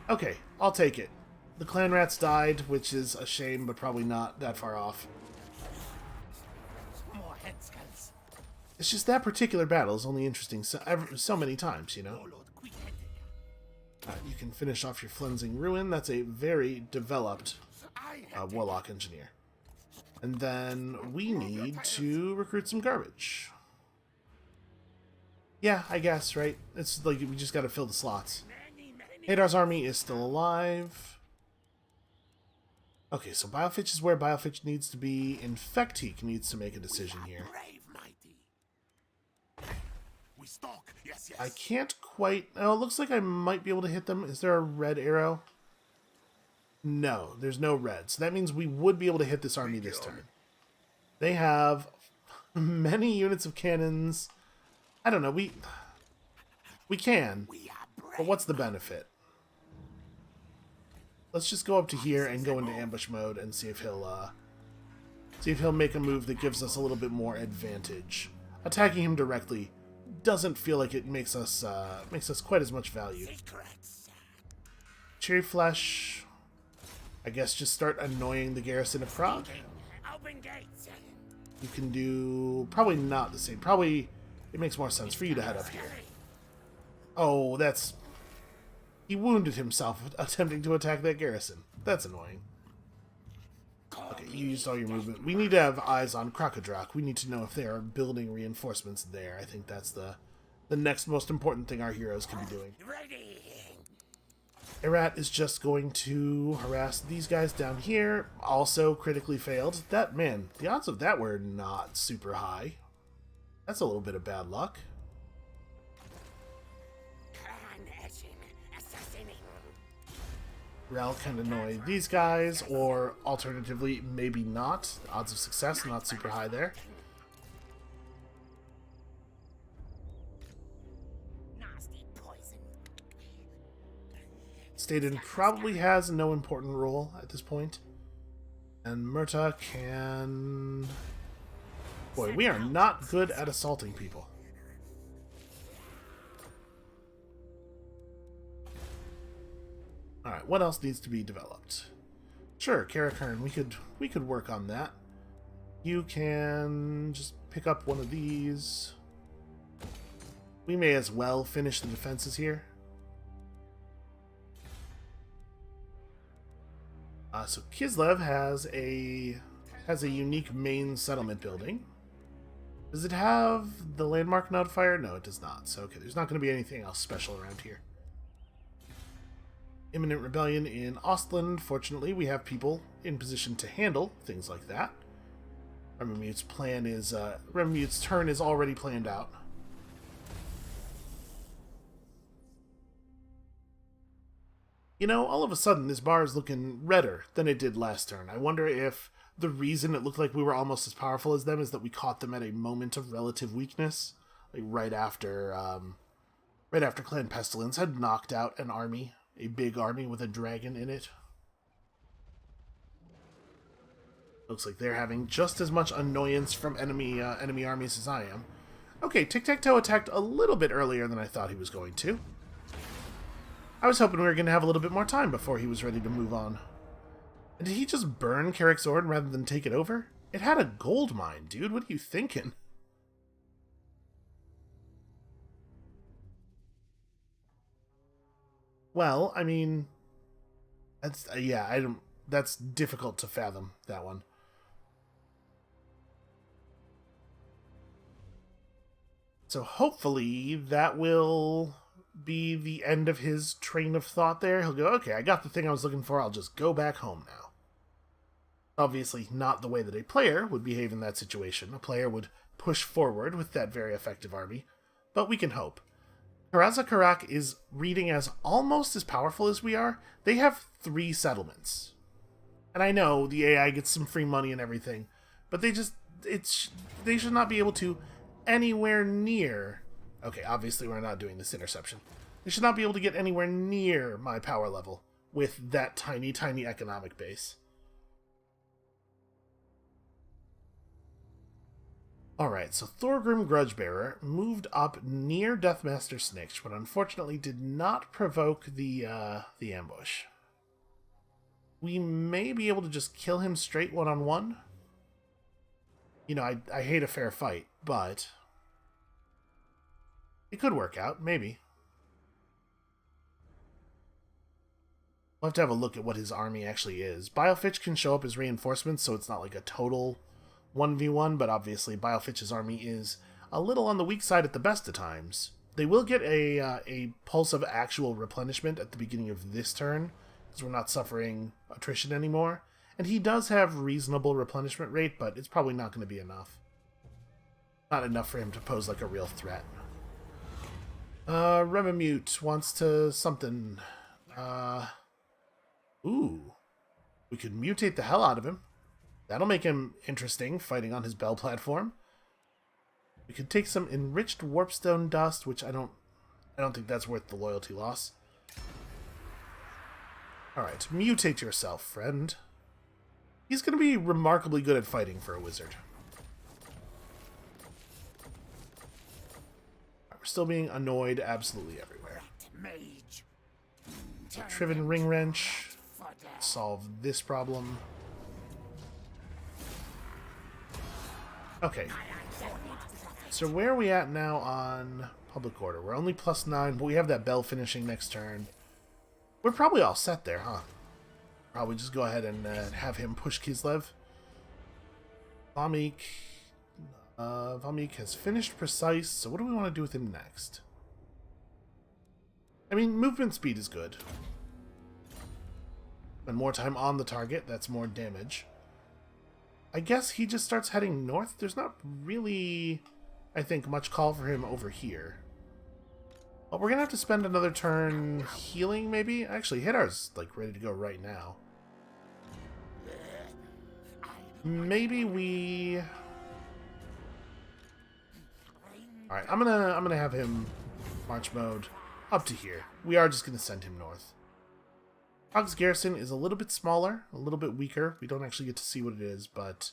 Okay, I'll take it. The clan rats died, which is a shame, but probably not that far off. More head skulls. It's just that particular battle is only interesting so many times, you know? You can finish off your Flensing Ruin. That's a very developed Warlock Engineer. And then we need to recruit some garbage. Yeah, I guess, right? It's like we just gotta fill the slots. Hadar's army is still alive. Okay, so Biofitch is where Biofitch needs to be. Infectique needs to make a decision here. I can't quite... Oh, it looks like I might be able to hit them. Is there a red arrow? No, there's no red. So that means we would be able to hit this army this turn. They have many units of cannons. I don't know, we can. But what's the benefit? Let's just go up to here and go into ambush mode and see if he'll make a move that gives us a little bit more advantage. Attacking him directly doesn't feel like it makes us quite as much value. Cherry Flesh, I guess just start annoying the garrison of Prague. You can do probably not the same. Probably it makes more sense for you to head up here. Oh, that's... He wounded himself attempting to attack that garrison. That's annoying. Okay, you used all your movement. We need to have eyes on Krakadrak. We need to know if they are building reinforcements there. I think that's the next most important thing our heroes can be doing. Erat is just going to harass these guys down here. Also critically failed. That, man, the odds of that were not super high. That's a little bit of bad luck. Rel can annoy these guys, or alternatively, maybe not. Odds of success not super high there. Staden probably has no important role at this point. And Murta can... Boy, we are not good at assaulting people. Alright, what else needs to be developed? Sure, Karakern, we could work on that. You can just pick up one of these. We may as well finish the defenses here. So Kislev has a unique main settlement building. Does it have the landmark notifier? No, it does not. So okay, there's not going to be anything else special around here. Imminent rebellion in Ostland. Fortunately, we have people in position to handle things like that. Remamute's plan is, Remamute's turn is already planned out. You know, all of a sudden, this bar is looking redder than it did last turn. I wonder if the reason it looked like we were almost as powerful as them is that we caught them at a moment of relative weakness, like right after Clan Pestilence had knocked out an army, a big army with a dragon in it. Looks like they're having just as much annoyance from enemy armies as I am. Okay, Tic-Tac-Toe attacked a little bit earlier than I thought he was going to. I was hoping we were going to have a little bit more time before he was ready to move on. And did he just burn Carrick's Ord rather than take it over? It had a gold mine, dude. What are you thinking? Well, I mean, that's that's difficult to fathom, that one. So hopefully that will be the end of his train of thought there. He'll go, okay, I got the thing I was looking for, I'll just go back home now. Obviously not the way that a player would behave in that situation. A player would push forward with that very effective army, but we can hope. Karaza Karak is reading as almost as powerful as we are. They have 3 settlements. And I know the AI gets some free money and everything, but they should not be able to anywhere near... Okay, obviously we're not doing this interception. They should not be able to get anywhere near my power level with that tiny, tiny economic base. Alright, so Thorgrim Grudgebearer moved up near Deathmaster Snitch, but unfortunately did not provoke the ambush. We may be able to just kill him straight one-on-one. You know, I hate a fair fight, but... it could work out, maybe. We'll have to have a look at what his army actually is. Biofitch can show up as reinforcements, so it's not like a total 1v1, but obviously Biofitch's army is a little on the weak side at the best of times. They will get a pulse of actual replenishment at the beginning of this turn, because we're not suffering attrition anymore. And he does have reasonable replenishment rate, but it's probably not going to be enough. Not enough for him to pose like a real threat. Remamute wants to something. Ooh. We could mutate the hell out of him. That'll make him interesting, fighting on his bell platform. We could take some enriched warpstone dust, which I don't think that's worth the loyalty loss. Alright, mutate yourself, friend. He's going to be remarkably good at fighting for a wizard. We're still being annoyed absolutely everywhere. Triven Ring Wrench. Solve this problem. Okay. So where are we at now on Public Order? We're only +9, but we have that bell finishing next turn. We're probably all set there, huh? Probably just go ahead and have him push Kislev. Vamik has finished Precise, so what do we want to do with him next? I mean, movement speed is good. Spend more time on the target, that's more damage. I guess he just starts heading north. There's not really, I think, much call for him over here. But we're going to have to spend another turn healing, maybe? Actually, Hidar's, like, ready to go right now. Maybe we... Alright, I'm gonna have him march mode up to here. We are just going to send him north. Hog's Garrison is a little bit smaller, a little bit weaker. We don't actually get to see what it is, but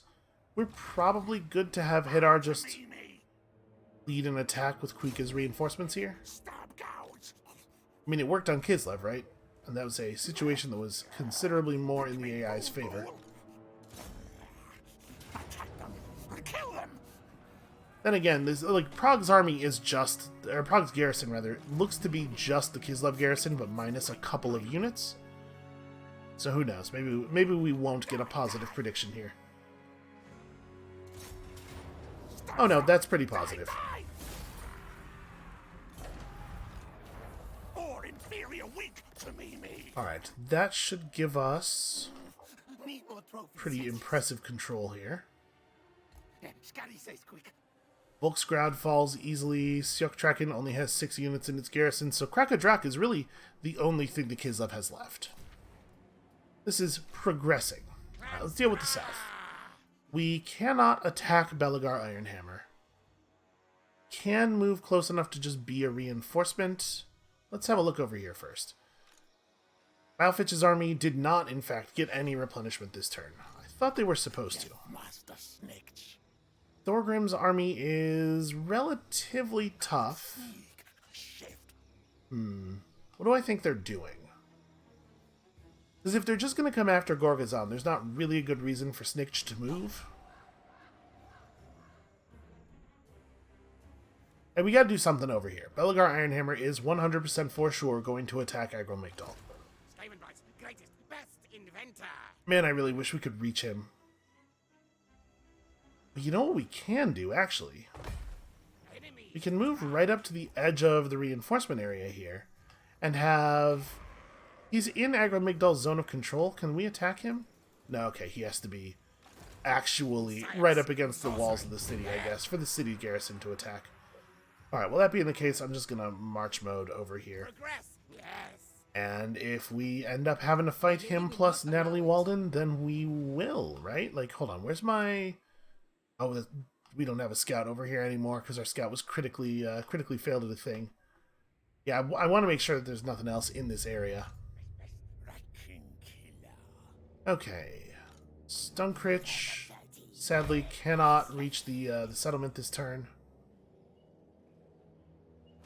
we're probably good to have Hidar just lead an attack with Quika's reinforcements here. I mean, it worked on Kislev, right? And that was a situation that was considerably more in the AI's favor. Then again, this, like, Prog's army is just, or Prog's garrison rather, looks to be just the Kislev garrison, but minus a couple of units. So who knows? Maybe we won't get a positive prediction here. Oh no, that's pretty positive. Or inferior weak to me. Alright, that should give us... Need more trophies. pretty impressive control here. Scotty says quick. Volksgrad falls easily. Sjökraken only has 6 units in its garrison, so Krakadrak is really the only thing the Kislev has left. This is progressing. Alright, let's deal with the south. We cannot attack Belagar Ironhammer. Can move close enough to just be a reinforcement. Let's have a look over here first. Malfich's army did not, in fact, get any replenishment this turn. I thought they were supposed to. Master Snitch. Thorgrim's army is relatively tough. What do I think they're doing? Because if they're just going to come after Gorgazon, there's not really a good reason for Snikch to move. And we got to do something over here. Belagar Ironhammer is 100% for sure going to attack Agromigdal. Skavenbright's greatest, best inventor. Man, I really wish we could reach him. But you know what we can do, actually? We can move right up to the edge of the reinforcement area here and have... He's in Agromigdal's zone of control. Can we attack him? No, okay, he has to be actually right up against the walls of the city, I guess, for the city garrison to attack. Alright, well, that being the case, I'm just going to march mode over here. And if we end up having to fight him plus Natalie Walden, then we will, right? Like, hold on, where's my... Oh, we don't have a scout over here anymore because our scout was critically failed at a thing. Yeah, I want to make sure that there's nothing else in this area. Okay. Stunkrich sadly cannot reach the settlement this turn.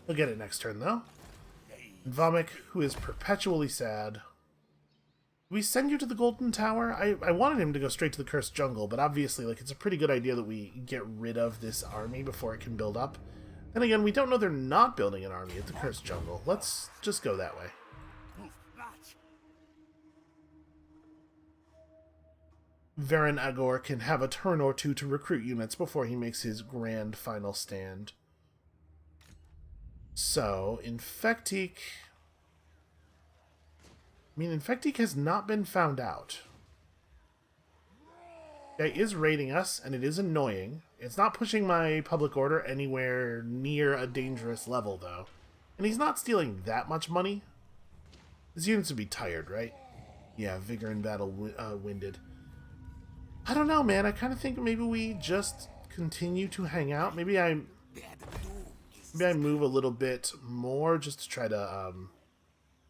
He'll get it next turn, though. And Vomik, who is perpetually sad. Do we send you to the Golden Tower? I wanted him to go straight to the Cursed Jungle, but obviously, like, it's a pretty good idea that we get rid of this army before it can build up. Then again, we don't know they're not building an army at the Cursed Jungle. Let's just go that way. Varen Agor can have a turn or two to recruit units before he makes his grand final stand. So, Infectique... I mean, Infectique has not been found out. Guy is raiding us, and it is annoying. It's not pushing my public order anywhere near a dangerous level, though. And he's not stealing that much money. His units would be tired, right? Yeah, Vigor in Battle winded. I don't know, man. I kind of think maybe we just continue to hang out. Maybe I move a little bit more just to try to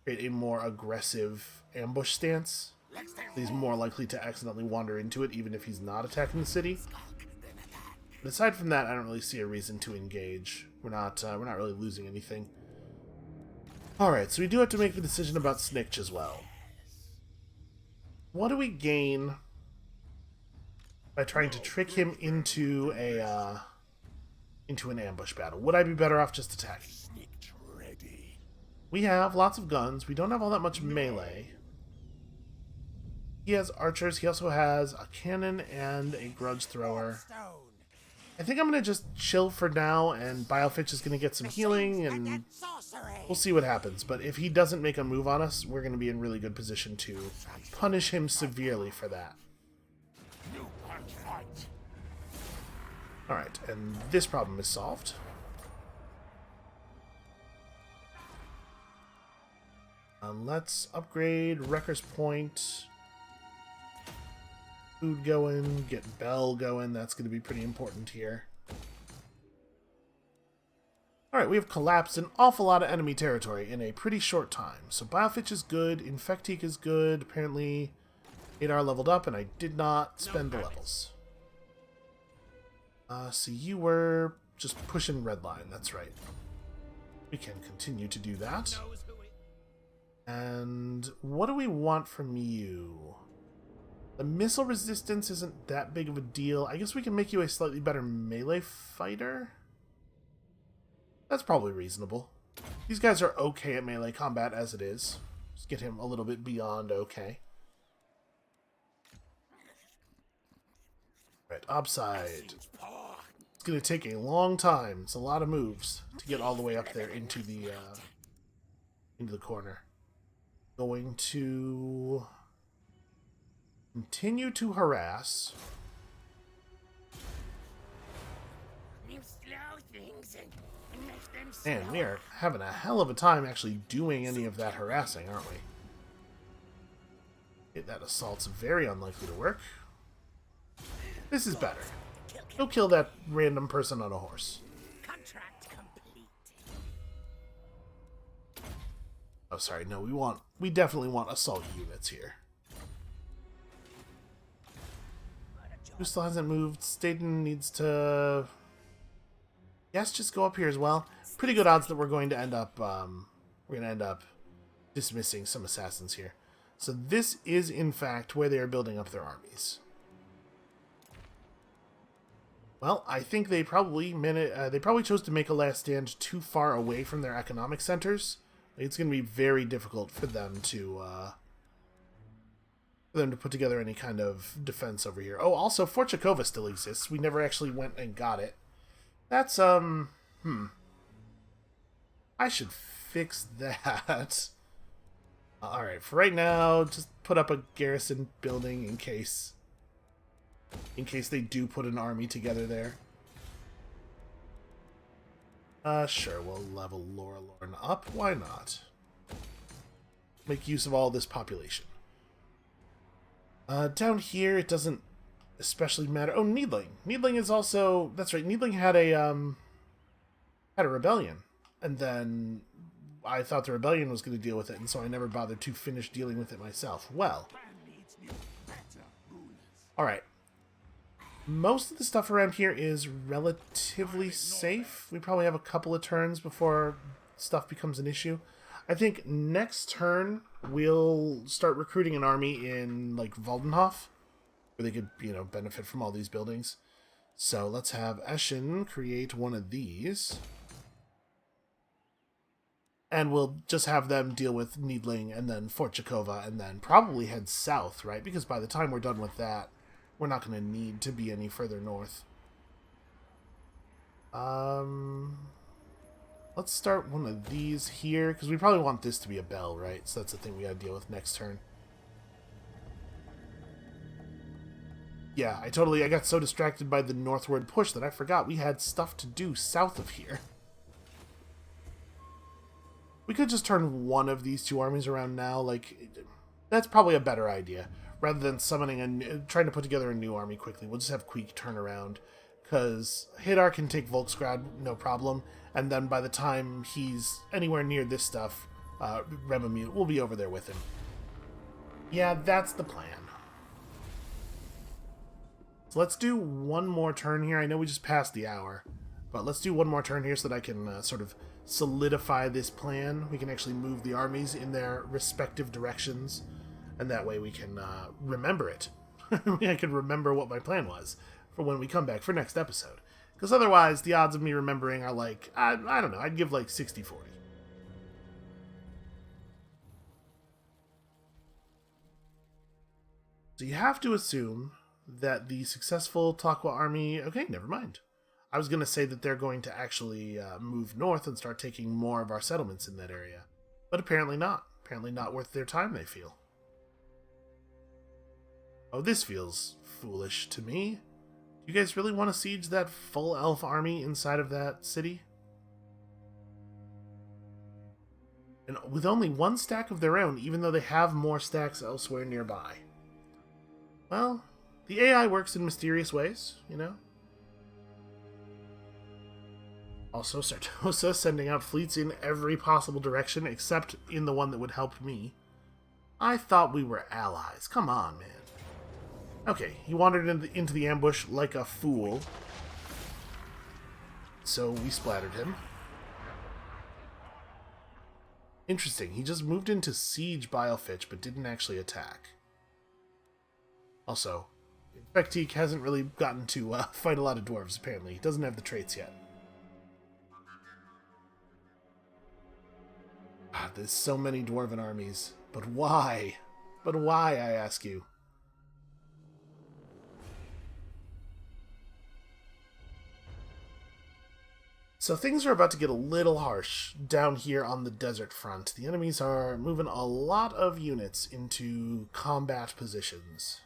create a more aggressive ambush stance. He's more likely to accidentally wander into it, even if he's not attacking the city. But aside from that, I don't really see a reason to engage. We're not really losing anything. All right, so we do have to make the decision about Snikch as well. What do we gain by trying to trick him into an ambush battle? Would I be better off just attacking? We have lots of guns. We don't have all that much melee. He has archers. He also has a cannon and a grudge thrower. I think I'm going to just chill for now, and Biofitch is going to get some healing, and we'll see what happens. But if he doesn't make a move on us, we're going to be in really good position to punish him severely for that. Alright, and this problem is solved. Let's upgrade Wrecker's Point. Food going, get Bell going. That's going to be pretty important here. Alright, we have collapsed an awful lot of enemy territory in a pretty short time. So Biofitch is good, Infectique is good. Apparently, Adar leveled up, and I did not spend the levels. So you were just pushing Redline, that's right. We can continue to do that. And what do we want from you? The missile resistance isn't that big of a deal. I guess we can make you a slightly better melee fighter. That's probably reasonable. These guys are okay at melee combat as it is. Just get him a little bit beyond okay. Right, upside. It's going to take a long time. It's a lot of moves to get all the way up there into the corner. Going to Continue to harass. You slow things and make them Man, we slower. are having a hell of a time actually doing any of that harassing, aren't we? Okay, that assault's very unlikely to work. This is better. Go kill that random person on a horse. Contract complete. Oh, sorry. No, we definitely want assault units here. Who still hasn't moved? Staten needs to... Yes, just go up here as well. Pretty good odds that we're going to end up dismissing some assassins here. So this is in fact where they are building up their armies. Well, I think they probably chose to make a last stand too far away from their economic centers. It's going to be very difficult for them to put together any kind of defense over here. Oh, also Fort Chakova still exists. We never actually went and got it. That's I should fix that. All right, for right now, just put up a garrison building in case they do put an army together there. Sure, we'll level Lorelorn up. Why not? Make use of all this population. Down here, it doesn't especially matter. Oh, Needling. Needling is also... That's right, Needling had a rebellion. And then I thought the rebellion was going to deal with it, and so I never bothered to finish dealing with it myself. Well. Alright. Most of the stuff around here is relatively safe. We probably have a couple of turns before stuff becomes an issue. I think next turn we'll start recruiting an army in like Waldenhof, where they could, benefit from all these buildings. So let's have Eschen create one of these. And we'll just have them deal with Needling and then Fort Chakova and then probably head south, right? Because by the time we're done with that, we're not going to need to be any further north. Let's start one of these here, because we probably want this to be a bell, right? So that's the thing we gotta deal with next turn. Yeah, I got so distracted by the northward push that I forgot we had stuff to do south of here. We could just turn one of these two armies around now, that's probably a better idea. Rather than trying to put together a new army quickly, we'll just have Queek turn around. Because Hadar can take Volksgrad, no problem, and then by the time he's anywhere near this stuff, Remamute will be over there with him. Yeah, that's the plan. So let's do one more turn here. I know we just passed the hour, but let's do one more turn here so that I can sort of solidify this plan. We can actually move the armies in their respective directions, and that way we can remember it. I can remember what my plan was for when we come back for next episode. Because otherwise, the odds of me remembering are I don't know, I'd give 60-40. So you have to assume that the successful Takwa army... Okay, never mind. I was going to say that they're going to actually move north and start taking more of our settlements in that area. But apparently not. Apparently not worth their time, they feel. Oh, this feels foolish to me. Do you guys really want to siege that full elf army inside of that city? And with only one stack of their own, even though they have more stacks elsewhere nearby. Well, the AI works in mysterious ways, Also, Sartosa sending out fleets in every possible direction except in the one that would help me. I thought we were allies. Come on, man. Okay, he wandered into the ambush like a fool. So we splattered him. Interesting, he just moved into siege Bilefitch, but didn't actually attack. Also, Infectique hasn't really gotten to fight a lot of dwarves, apparently. He doesn't have the traits yet. There's so many dwarven armies. But why? But why, I ask you? So things are about to get a little harsh down here on the desert front. The enemies are moving a lot of units into combat positions.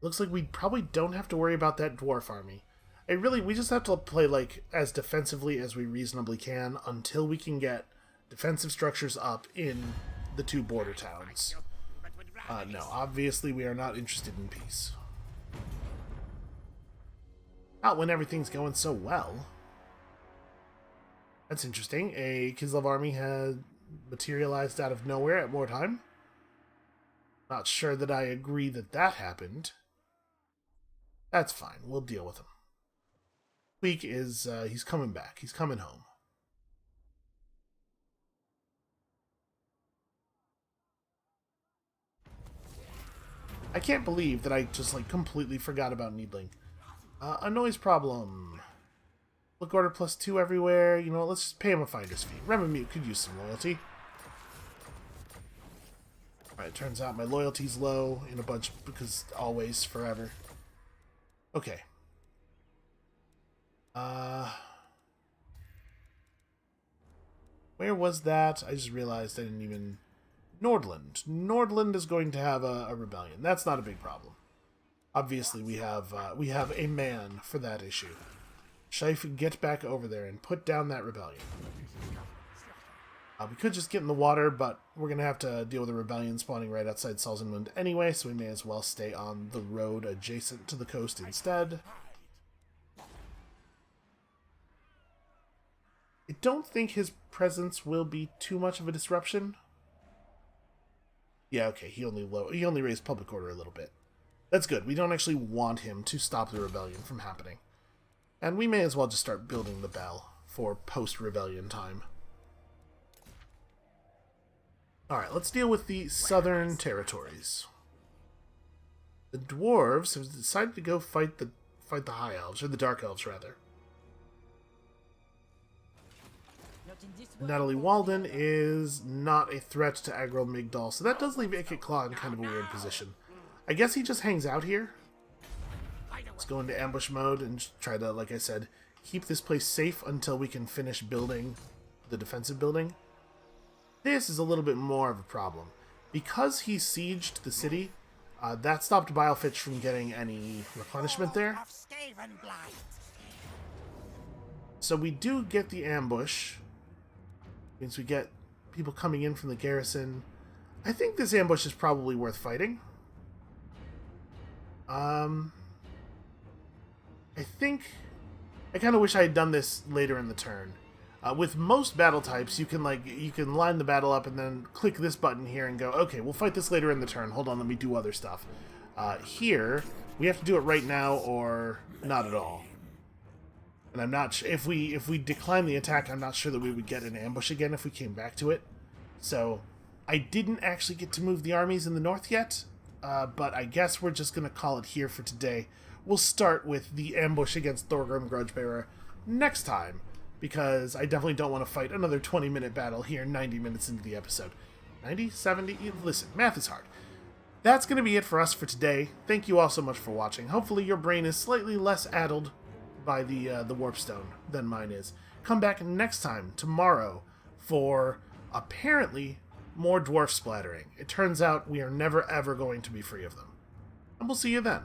Looks like we probably don't have to worry about that dwarf army. We just have to play, like, as defensively as we reasonably can until we can get defensive structures up in the two border towns. No, obviously we are not interested in peace. Not when everything's going so well. That's interesting. A Kislev army had materialized out of nowhere at more time. Not sure that I agree that that happened. That's fine. We'll deal with him. Week is, he's coming back. He's coming home. I can't believe that I just, like, completely forgot about Needling. A noise problem. Look order +2 everywhere. You know what, let's just pay him a finder's fee. Remamute could use some loyalty. Alright, turns out my loyalty's low in a bunch because always, forever. Okay. Where was that? I just realized I didn't even... Nordland. Nordland is going to have a rebellion. That's not a big problem. Obviously, we have a man for that issue. Shaif, get back over there and put down that rebellion. We could just get in the water, but we're going to have to deal with a rebellion spawning right outside Salzenmund anyway, so we may as well stay on the road adjacent to the coast instead. I don't think his presence will be too much of a disruption. Yeah, okay, he only raised public order a little bit. That's good. We don't actually want him to stop the rebellion from happening. And we may as well just start building the bell for post-rebellion time. Alright, let's deal with the southern territories. The dwarves have decided to go fight the high elves, or the dark elves, rather. Natalie Walden is not a threat to Agro Migdal, so that does leave Ikit Claw in kind of a weird position. I guess he just hangs out here. Let's go into ambush mode and try to, like I said, keep this place safe until we can finish building the defensive building. This is a little bit more of a problem. Because he sieged the city, that stopped Bilefitch from getting any replenishment there. So we do get the ambush. Means we get people coming in from the garrison. I think this ambush is probably worth fighting. I kind of wish I had done this later in the turn. With most battle types, you can line the battle up and then click this button here and go, okay, we'll fight this later in the turn. Hold on, let me do other stuff. Here, we have to do it right now or not at all. And I'm not sure if we decline the attack, I'm not sure that we would get an ambush again if we came back to it. So I didn't actually get to move the armies in the north yet, but I guess we're just gonna call it here for today. We'll start with the ambush against Thorgrim Grudgebearer next time, because I definitely don't want to fight another 20-minute battle here 90 minutes into the episode. 90? 70? Listen, math is hard. That's going to be it for us for today. Thank you all so much for watching. Hopefully your brain is slightly less addled by the Warpstone than mine is. Come back next time, tomorrow, for apparently more dwarf splattering. It turns out we are never ever going to be free of them. And we'll see you then.